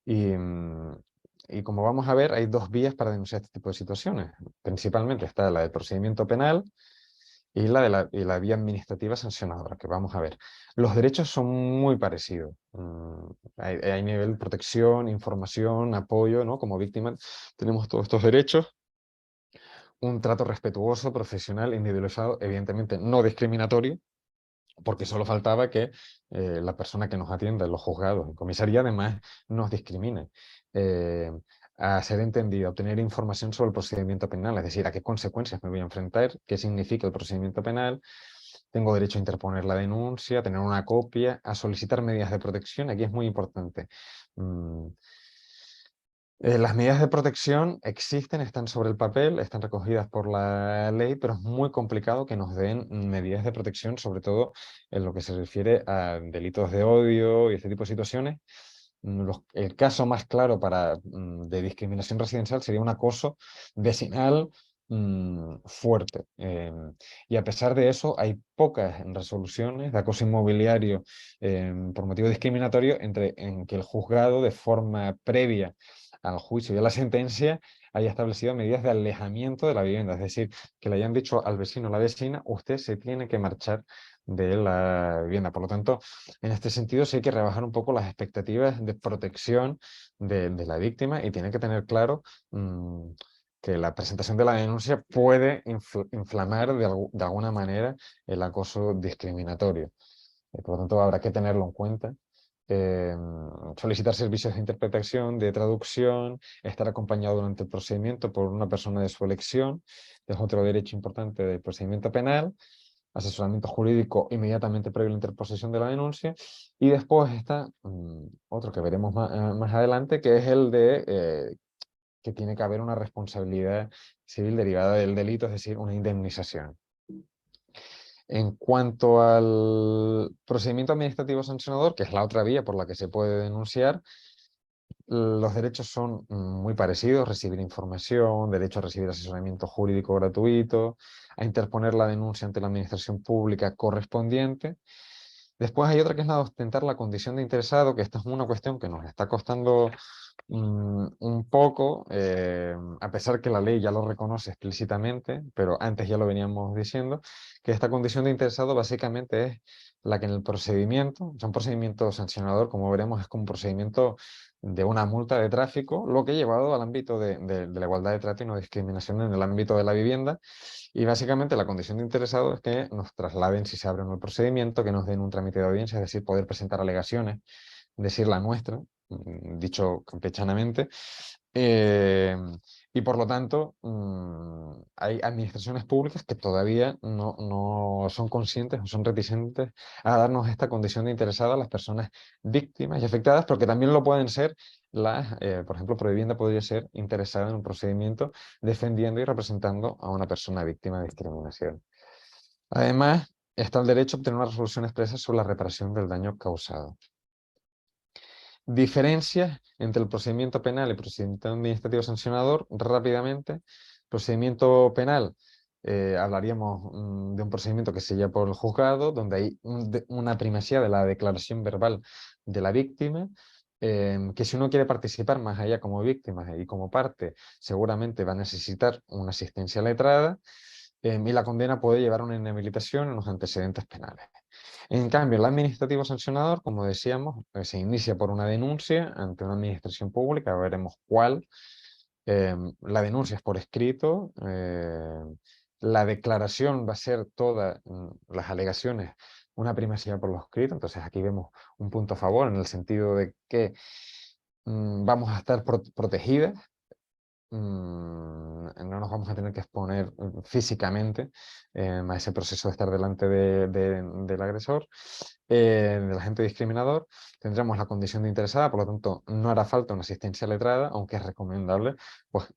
y como vamos a ver hay dos vías para denunciar este tipo de situaciones. Principalmente está la del procedimiento penal y la vía administrativa sancionadora, que vamos a ver. Los derechos son muy parecidos. Hay nivel de protección, información, apoyo, ¿no? Como víctima tenemos todos estos derechos. Un trato respetuoso, profesional, individualizado, evidentemente no discriminatorio, porque solo faltaba que la persona que nos atienda en los juzgados en comisaría además nos discrimine. A ser entendida, obtener información sobre el procedimiento penal, es decir, a qué consecuencias me voy a enfrentar, qué significa el procedimiento penal, tengo derecho a interponer la denuncia, a tener una copia, a solicitar medidas de protección, aquí es muy importante. Las medidas de protección existen, están sobre el papel, están recogidas por la ley, pero es muy complicado que nos den medidas de protección, sobre todo en lo que se refiere a delitos de odio y este tipo de situaciones. El caso más claro de discriminación residencial sería un acoso vecinal fuerte. Y a pesar de eso, hay pocas resoluciones de acoso inmobiliario por motivo discriminatorio en que el juzgado, de forma previa al juicio y a la sentencia, haya establecido medidas de alejamiento de la vivienda. Es decir, que le hayan dicho al vecino o la vecina, usted se tiene que marchar de la vivienda. Por lo tanto, en este sentido sí hay que rebajar un poco las expectativas de protección de la víctima y tiene que tener claro que la presentación de la denuncia puede inflamar de alguna manera el acoso discriminatorio. Por lo tanto, habrá que tenerlo en cuenta. Solicitar servicios de interpretación, de traducción, estar acompañado durante el procedimiento por una persona de su elección, es otro derecho importante del procedimiento penal, asesoramiento jurídico inmediatamente previo a la interposición de la denuncia, y después está otro que veremos más adelante, que es el de que tiene que haber una responsabilidad civil derivada del delito, es decir, una indemnización. En cuanto al procedimiento administrativo sancionador, que es la otra vía por la que se puede denunciar, los derechos son muy parecidos: recibir información, derecho a recibir asesoramiento jurídico gratuito, a interponer la denuncia ante la administración pública correspondiente. Después hay otra que es la de ostentar la condición de interesado, que esta es una cuestión que nos está costando un poco, a pesar que la ley ya lo reconoce explícitamente, pero antes ya lo veníamos diciendo, que esta condición de interesado básicamente es la que en el procedimiento, o sea, un procedimiento sancionador, como veremos, es como un procedimiento de una multa de tráfico, lo que ha llevado al ámbito de la igualdad de trato y no discriminación en el ámbito de la vivienda. Y básicamente la condición de interesado es que nos trasladen, si se abre un procedimiento, que nos den un trámite de audiencia, es decir, poder presentar alegaciones, decir la nuestra, dicho campechanamente, eh, y por lo tanto hay administraciones públicas que todavía no son conscientes o son reticentes a darnos esta condición de interesada a las personas víctimas y afectadas, porque también lo pueden ser por ejemplo, Provivienda podría ser interesada en un procedimiento defendiendo y representando a una persona víctima de discriminación. Además, está el derecho a obtener una resolución expresa sobre la reparación del daño causado. Diferencias entre el procedimiento penal y el procedimiento administrativo sancionador, rápidamente. Procedimiento penal, hablaríamos de un procedimiento que se lleva por el juzgado, donde hay una primacía de la declaración verbal de la víctima, que si uno quiere participar más allá como víctima y como parte, seguramente va a necesitar una asistencia letrada, y la condena puede llevar a una inhabilitación en los antecedentes penales. En cambio, el administrativo sancionador, como decíamos, se inicia por una denuncia ante una administración pública, veremos cuál. La denuncia es por escrito, la declaración va a ser todas las alegaciones una primacía por lo escrito, entonces aquí vemos un punto a favor en el sentido de que vamos a estar protegidas. No nos vamos a tener que exponer físicamente a ese proceso de estar delante del agresor, del agente discriminador. Tendremos la condición de interesada, por lo tanto no hará falta una asistencia letrada, aunque es recomendable pues,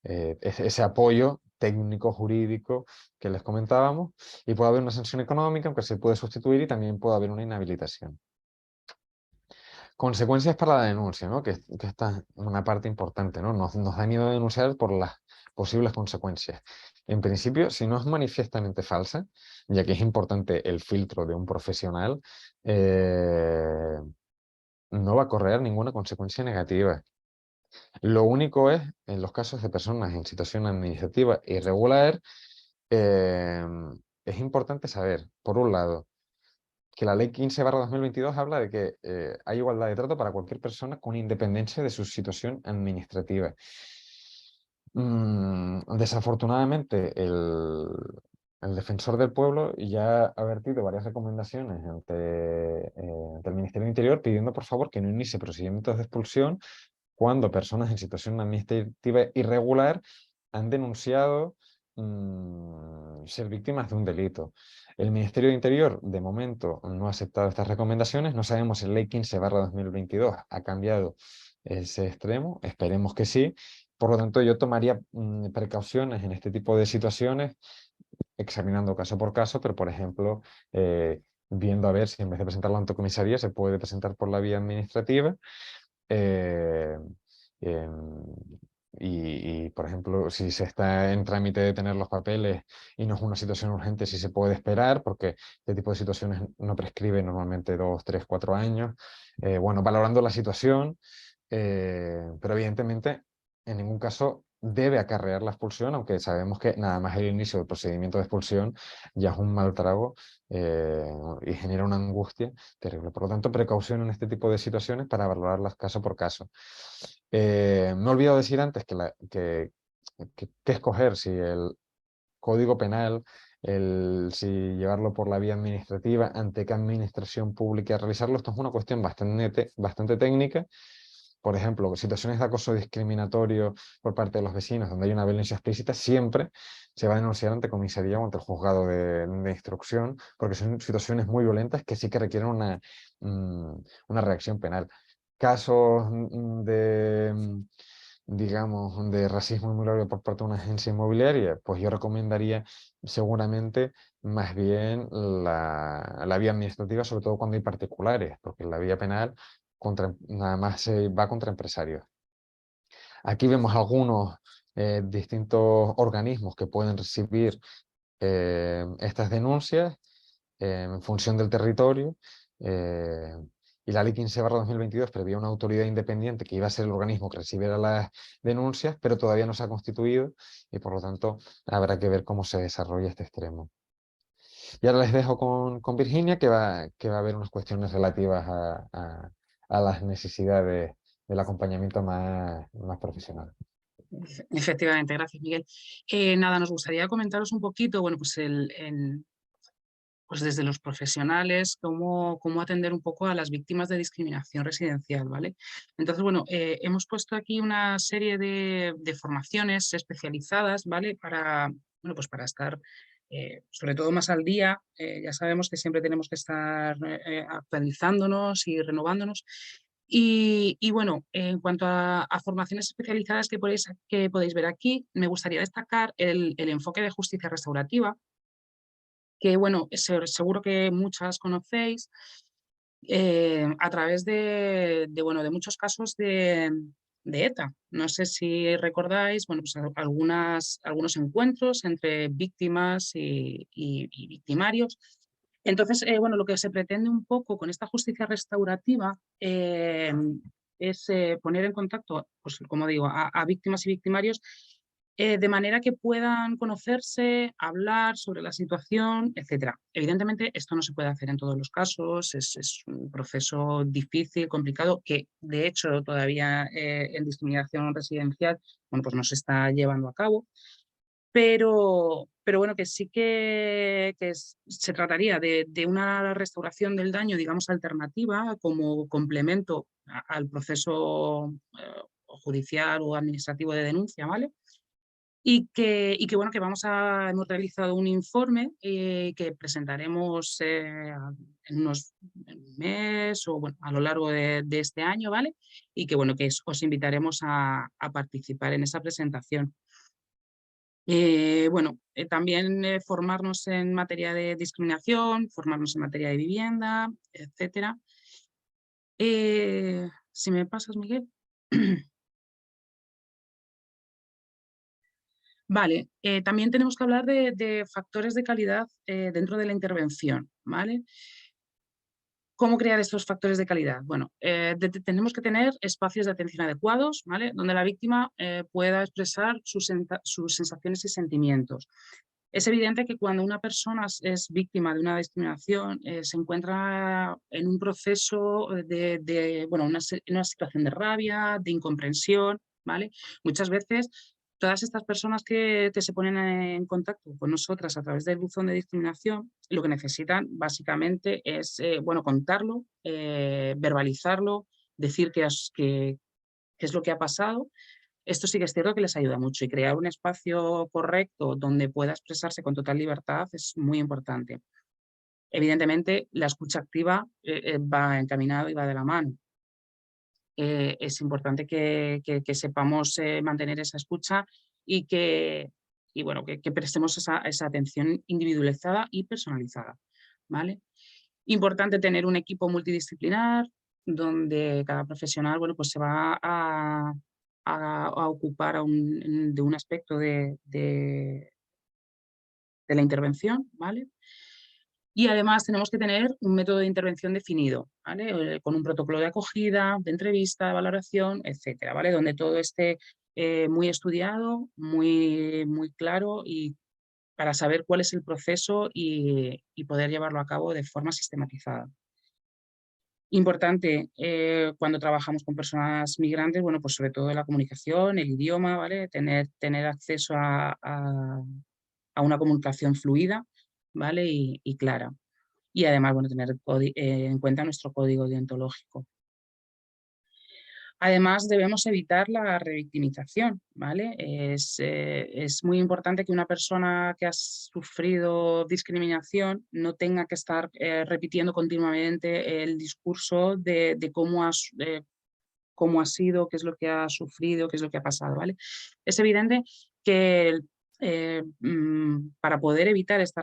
ese apoyo técnico, jurídico que les comentábamos, y puede haber una sanción económica, aunque se puede sustituir, y también puede haber una inhabilitación. Consecuencias para la denuncia, ¿no? Que esta es una parte importante, ¿no? Nos da miedo denunciar por las posibles consecuencias. En principio, si no es manifiestamente falsa, ya que es importante el filtro de un profesional, no va a correr ninguna consecuencia negativa. Lo único es, en los casos de personas en situación administrativa irregular, es importante saber, por un lado, que la ley 15/2022 habla de que hay igualdad de trato para cualquier persona con independencia de su situación administrativa. Desafortunadamente, el defensor del pueblo ya ha vertido varias recomendaciones ante el Ministerio del Interior pidiendo por favor que no inicie procedimientos de expulsión cuando personas en situación administrativa irregular han denunciado ser víctimas de un delito. El Ministerio de Interior, de momento, no ha aceptado estas recomendaciones. No sabemos si la ley 15/2022 ha cambiado ese extremo. Esperemos que sí. Por lo tanto, yo tomaría precauciones en este tipo de situaciones, examinando caso por caso, pero, por ejemplo, viendo a ver si en vez de presentarlo ante comisaría se puede presentar por la vía administrativa. Eh, em, por ejemplo, si se está en trámite de tener los papeles y no es una situación urgente, si se puede esperar, porque este tipo de situaciones no prescribe normalmente 2, 3, 4 años. Bueno, valorando la situación, pero evidentemente en ningún caso debe acarrear la expulsión, aunque sabemos que nada más el inicio del procedimiento de expulsión ya es un mal trago y genera una angustia terrible. Por lo tanto, precaución en este tipo de situaciones para valorarlas caso por caso. Me he olvidado decir antes que escoger, si el Código Penal, si llevarlo por la vía administrativa, ante qué administración pública realizarlo. Esto es una cuestión bastante técnica. Por ejemplo, situaciones de acoso discriminatorio por parte de los vecinos, donde hay una violencia explícita, siempre se va a denunciar ante comisaría o ante el juzgado de instrucción, porque son situaciones muy violentas que sí que requieren una reacción penal. Casos digamos, de racismo muy grave por parte de una agencia inmobiliaria, pues yo recomendaría seguramente más bien la vía administrativa, sobre todo cuando hay particulares, porque la vía penal nada más se va contra empresarios. Aquí vemos algunos distintos organismos que pueden recibir estas denuncias en función del territorio. y la Ley 15/2022 preveía una autoridad independiente que iba a ser el organismo que recibiera las denuncias, pero todavía no se ha constituido y por lo tanto habrá que ver cómo se desarrolla este extremo. Y ahora les dejo con Virginia, que va a ver unas cuestiones relativas a las necesidades del acompañamiento más profesional. Efectivamente, gracias, Miguel. Nada, nos gustaría comentaros un poquito, bueno, pues pues desde los profesionales, cómo atender un poco a las víctimas de discriminación residencial, ¿vale? Entonces, bueno, hemos puesto aquí una serie de formaciones especializadas, ¿vale? Bueno, pues para estar sobre todo más al día. Ya sabemos que siempre tenemos que estar actualizándonos y renovándonos. Y bueno, en cuanto a formaciones especializadas que podéis ver aquí, me gustaría destacar el enfoque de justicia restaurativa, que bueno, seguro que muchas conocéis, a través bueno, de muchos casos de ETA. No sé si recordáis, bueno, pues algunos encuentros entre víctimas y victimarios. Entonces, bueno, lo que se pretende un poco con esta justicia restaurativa es poner en contacto, pues como digo, a víctimas y victimarios de manera que puedan conocerse, hablar sobre la situación, etc. Evidentemente, esto no se puede hacer en todos los casos, es un proceso difícil, complicado, que de hecho todavía en discriminación residencial, bueno, pues no se está llevando a cabo. Pero bueno, que sí se trataría de una restauración del daño, digamos, alternativa, como complemento al proceso judicial o administrativo de denuncia, ¿vale? Y que bueno, que hemos realizado un informe que presentaremos en un mes o bueno, a lo largo de este año, ¿vale? Y que bueno, que os invitaremos a participar en esa presentación. Bueno, también formarnos en materia de discriminación, formarnos en materia de vivienda, etc. Si me pasas, Miguel. Vale, también tenemos que hablar de factores de calidad dentro de la intervención, ¿vale? ¿Cómo crear estos factores de calidad? Bueno, tenemos que tener espacios de atención adecuados, ¿vale? Donde la víctima pueda expresar sus sensaciones y sentimientos. Es evidente que cuando una persona es víctima de una discriminación, se encuentra en un proceso bueno, una situación de rabia, de incomprensión, ¿vale? Muchas veces todas estas personas que se ponen en contacto con nosotras a través del buzón de discriminación, lo que necesitan básicamente es, bueno, contarlo, verbalizarlo, decir qué es lo que ha pasado. Esto sí que es cierto que les ayuda mucho y crear un espacio correcto donde pueda expresarse con total libertad es muy importante. Evidentemente, la escucha activa va encaminado y va de la mano. Es importante que sepamos mantener esa escucha y bueno, que prestemos esa atención individualizada y personalizada, ¿vale? Importante tener un equipo multidisciplinar donde cada profesional, bueno, pues se va a ocupar de un aspecto de la intervención, ¿vale? Y además tenemos que tener un método de intervención definido, ¿vale? Con un protocolo de acogida, de entrevista, de valoración, etcétera, ¿vale? Donde todo esté muy estudiado, muy claro y para saber cuál es el proceso y poder llevarlo a cabo de forma sistematizada. Importante cuando trabajamos con personas migrantes, bueno, pues sobre todo la comunicación, el idioma, ¿vale? Tener acceso a una comunicación fluida, ¿vale? Y clara. Y además, bueno, tener en cuenta nuestro código deontológico. Además, debemos evitar la revictimización, ¿vale? Es muy importante que una persona que ha sufrido discriminación no tenga que estar repitiendo continuamente el discurso de cómo ha sido, qué es lo que ha sufrido, qué es lo que ha pasado, ¿vale? Es evidente que para poder evitar esta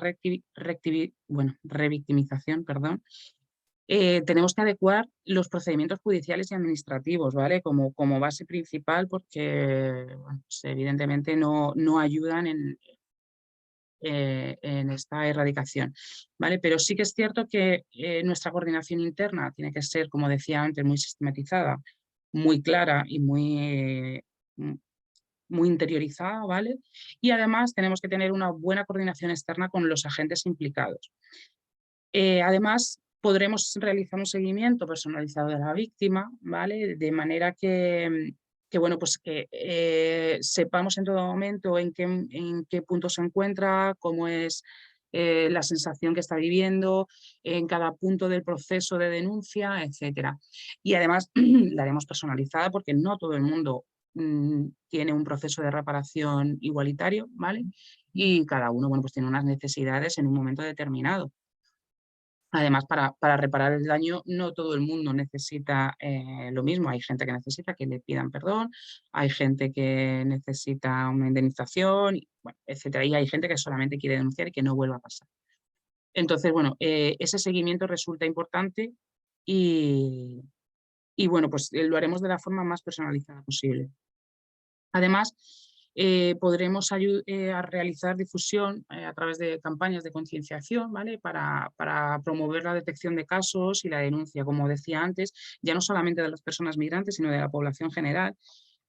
revictimización, perdón, tenemos que adecuar los procedimientos judiciales y administrativos, ¿vale? Como base principal porque bueno, pues evidentemente no ayudan en en esta erradicación, ¿vale? Pero sí que es cierto que nuestra coordinación interna tiene que ser, como decía antes, muy sistematizada, muy clara y muy interiorizada, ¿vale? Y además tenemos que tener una buena coordinación externa con los agentes implicados. Además, podremos realizar un seguimiento personalizado de la víctima, ¿vale? De manera que bueno, pues que sepamos en todo momento en qué punto se encuentra, cómo es la sensación que está viviendo en cada punto del proceso de denuncia, etcétera. Y además la haremos personalizada porque no todo el mundo tiene un proceso de reparación igualitario, ¿vale? Y cada uno, bueno, pues tiene unas necesidades en un momento determinado. Además, para reparar el daño, no todo el mundo necesita lo mismo. Hay gente que necesita que le pidan perdón, hay gente que necesita una indemnización, bueno, etcétera. Y hay gente que solamente quiere denunciar y que no vuelva a pasar. Entonces, bueno, ese seguimiento resulta importante y, bueno, pues lo haremos de la forma más personalizada posible. Además, podremos a realizar difusión a través de campañas de concienciación, ¿vale? Para promover la detección de casos y la denuncia, como decía antes, ya no solamente de las personas migrantes, sino de la población general,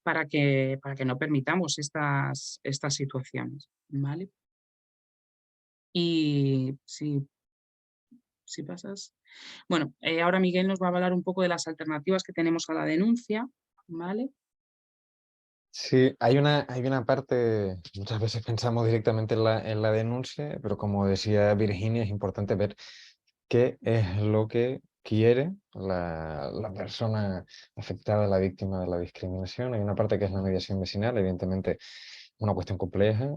para que no permitamos estas situaciones, ¿vale? Y si pasas. Bueno, ahora Miguel nos va a hablar un poco de las alternativas que tenemos a la denuncia, ¿vale? Sí, hay una parte, muchas veces pensamos directamente en la denuncia, pero como decía Virginia, es importante ver qué es lo que quiere la persona afectada, la víctima de la discriminación. Hay una parte que es la mediación vecinal, evidentemente una cuestión compleja,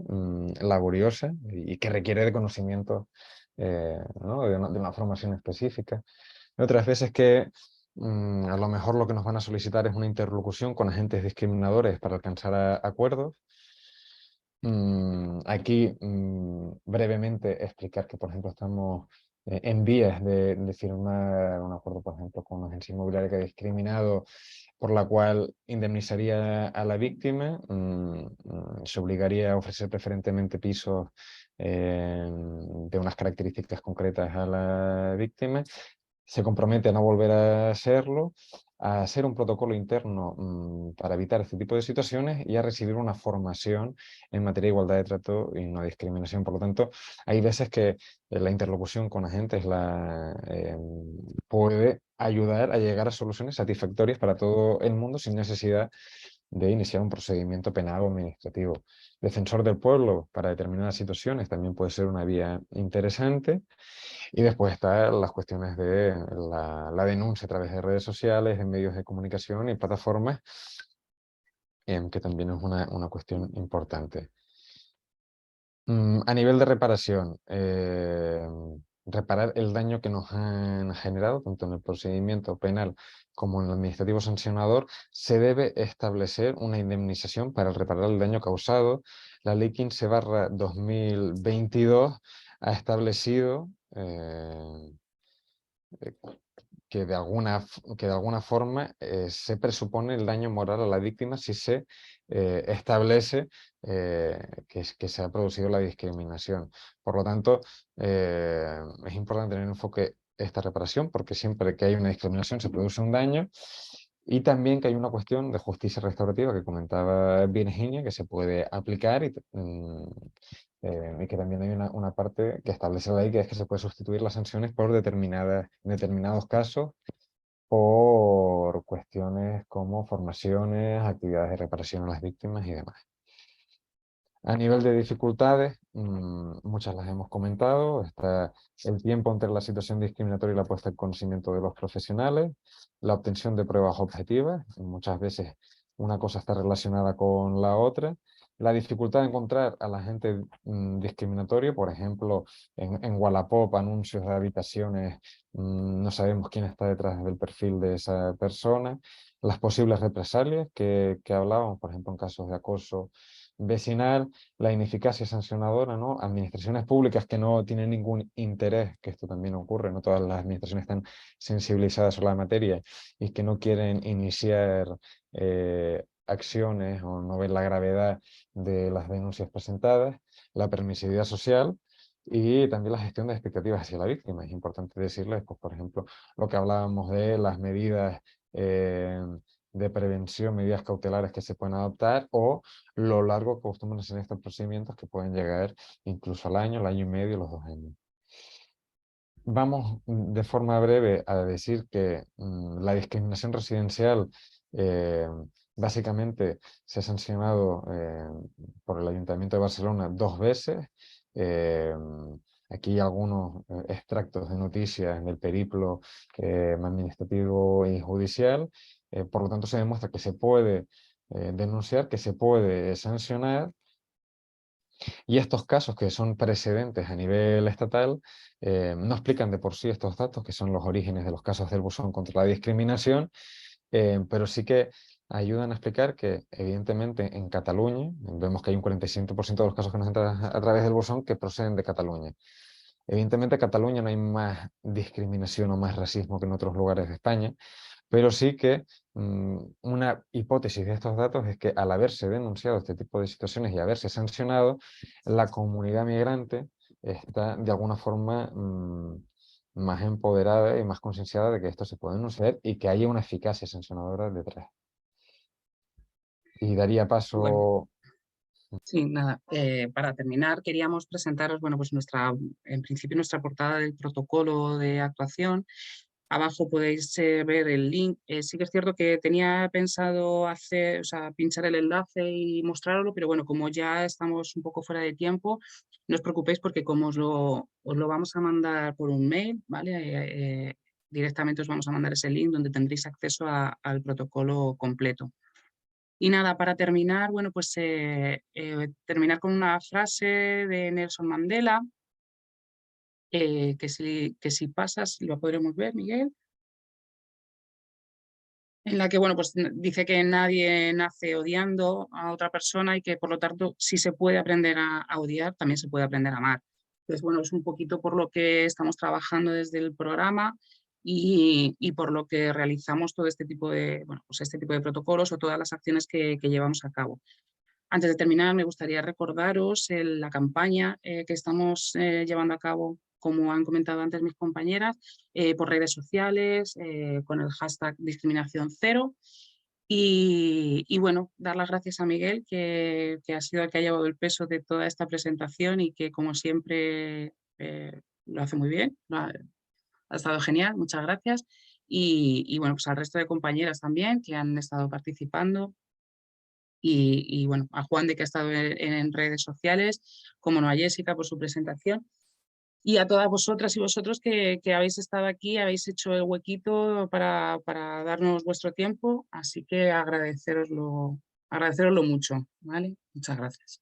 laboriosa y que requiere de conocimiento, ¿no? De una formación específica. Hay otras veces que a lo mejor lo que nos van a solicitar es una interlocución con agentes discriminadores para alcanzar acuerdos. Aquí brevemente explicar que, por ejemplo, estamos en vías de firmar un acuerdo, por ejemplo, con una agencia inmobiliaria que ha discriminado, por la cual indemnizaría a la víctima, se obligaría a ofrecer preferentemente pisos de unas características concretas a la víctima, se compromete a no volver a hacerlo, a hacer un protocolo interno para evitar este tipo de situaciones y a recibir una formación en materia de igualdad de trato y no discriminación. Por lo tanto, hay veces que la interlocución con agentes puede ayudar a llegar a soluciones satisfactorias para todo el mundo sin necesidad de iniciar un procedimiento penal o administrativo. Defensor del pueblo para determinadas situaciones también puede ser una vía interesante. Y después están las cuestiones de la denuncia a través de redes sociales, de medios de comunicación y plataformas, que también es una cuestión importante. A nivel de reparación, reparar el daño que nos han generado, tanto en el procedimiento penal como en el administrativo sancionador, se debe establecer una indemnización para reparar el daño causado. La Ley 15/2022 ha establecido que de alguna forma se presupone el daño moral a la víctima si se establece que se ha producido la discriminación. Por lo tanto, es importante tener en enfoque esta reparación, porque siempre que hay una discriminación se produce un daño, y también que hay una cuestión de justicia restaurativa que comentaba Virginia, que se puede aplicar y que también hay una parte que establece la ley, que es que se puede sustituir las sanciones por en determinados casos, por cuestiones como formaciones, actividades de reparación a las víctimas y demás. A nivel de dificultades, muchas las hemos comentado. Está el tiempo entre la situación discriminatoria y la puesta en conocimiento de los profesionales, la obtención de pruebas objetivas, muchas veces una cosa está relacionada con la otra, la dificultad de encontrar al agente discriminatorio, por ejemplo, en Wallapop, anuncios de habitaciones, no sabemos quién está detrás del perfil de esa persona, las posibles represalias que hablábamos, por ejemplo, en casos de acoso vecinal, la ineficacia sancionadora, ¿no? Administraciones públicas que no tienen ningún interés, que esto también ocurre, no todas las administraciones están sensibilizadas sobre la materia y que no quieren iniciar acciones o no ven la gravedad de las denuncias presentadas, la permisividad social y también la gestión de expectativas hacia la víctima. Es importante decirles, pues, por ejemplo, lo que hablábamos de las medidas de prevención, medidas cautelares que se pueden adoptar, o lo largo que acostumbran ser estos procedimientos, que pueden llegar incluso al año y medio, los 2 años. Vamos de forma breve a decir que la discriminación residencial básicamente se ha sancionado por el Ayuntamiento de Barcelona 2 veces. Aquí algunos extractos de noticias del periplo administrativo y judicial. Por lo tanto, se demuestra que se puede denunciar, que se puede sancionar. Y estos casos, que son precedentes a nivel estatal, no explican de por sí estos datos, que son los orígenes de los casos del buzón contra la discriminación, pero sí que ayudan a explicar que, evidentemente, en Cataluña, vemos que hay un 45% de los casos que nos entran a través del buzón que proceden de Cataluña. Evidentemente, en Cataluña no hay más discriminación o más racismo que en otros lugares de España, pero sí que una hipótesis de estos datos es que, al haberse denunciado este tipo de situaciones y haberse sancionado, la comunidad migrante está de alguna forma más empoderada y más concienciada de que esto se puede denunciar y que haya una eficacia sancionadora detrás. Y daría paso... Bueno, sí, nada, para terminar queríamos presentaros, bueno, pues en principio nuestra portada del protocolo de actuación. Abajo podéis ver el link. Sí que es cierto que tenía pensado pinchar el enlace y mostrarlo, pero bueno, como ya estamos un poco fuera de tiempo, no os preocupéis, porque como os lo vamos a mandar por un mail, ¿vale? Directamente os vamos a mandar ese link donde tendréis acceso al protocolo completo. Y nada, para terminar, bueno, pues terminar con una frase de Nelson Mandela, que si pasas lo podremos ver, Miguel, en la que, bueno, pues dice que nadie nace odiando a otra persona y que, por lo tanto, si se puede aprender a odiar, también se puede aprender a amar. Entonces, bueno, es un poquito por lo que estamos trabajando desde el programa y por lo que realizamos todo este tipo de, bueno, pues este tipo de protocolos o todas las acciones que llevamos a cabo. Antes de terminar, me gustaría recordaros la campaña que estamos llevando a cabo, como han comentado antes mis compañeras, por redes sociales, con el hashtag discriminación0. Y bueno, dar las gracias a Miguel, que ha sido el que ha llevado el peso de toda esta presentación y que, como siempre, lo hace muy bien. Ha estado genial, muchas gracias. Y bueno, pues al resto de compañeras también que han estado participando. Y bueno, a Juan, de que ha estado en redes sociales, como no, a Jessica por su presentación, y a todas vosotras y vosotros que habéis estado aquí, habéis hecho el huequito para darnos vuestro tiempo, así que agradeceroslo mucho, ¿vale? Muchas gracias.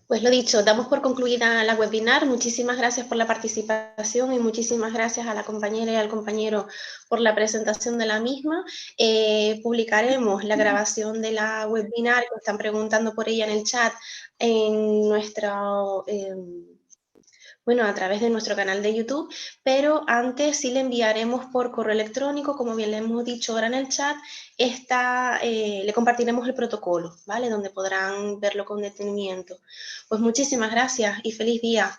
Pues lo dicho, damos por concluida la webinar. Muchísimas gracias por la participación y muchísimas gracias a la compañera y al compañero por la presentación de la misma. Publicaremos la grabación de la webinar, que están preguntando por ella en el chat, en nuestro... bueno, a través de nuestro canal de YouTube, pero antes sí le enviaremos por correo electrónico, como bien le hemos dicho ahora en el chat, le compartiremos el protocolo, ¿vale? Donde podrán verlo con detenimiento. Pues muchísimas gracias y feliz día.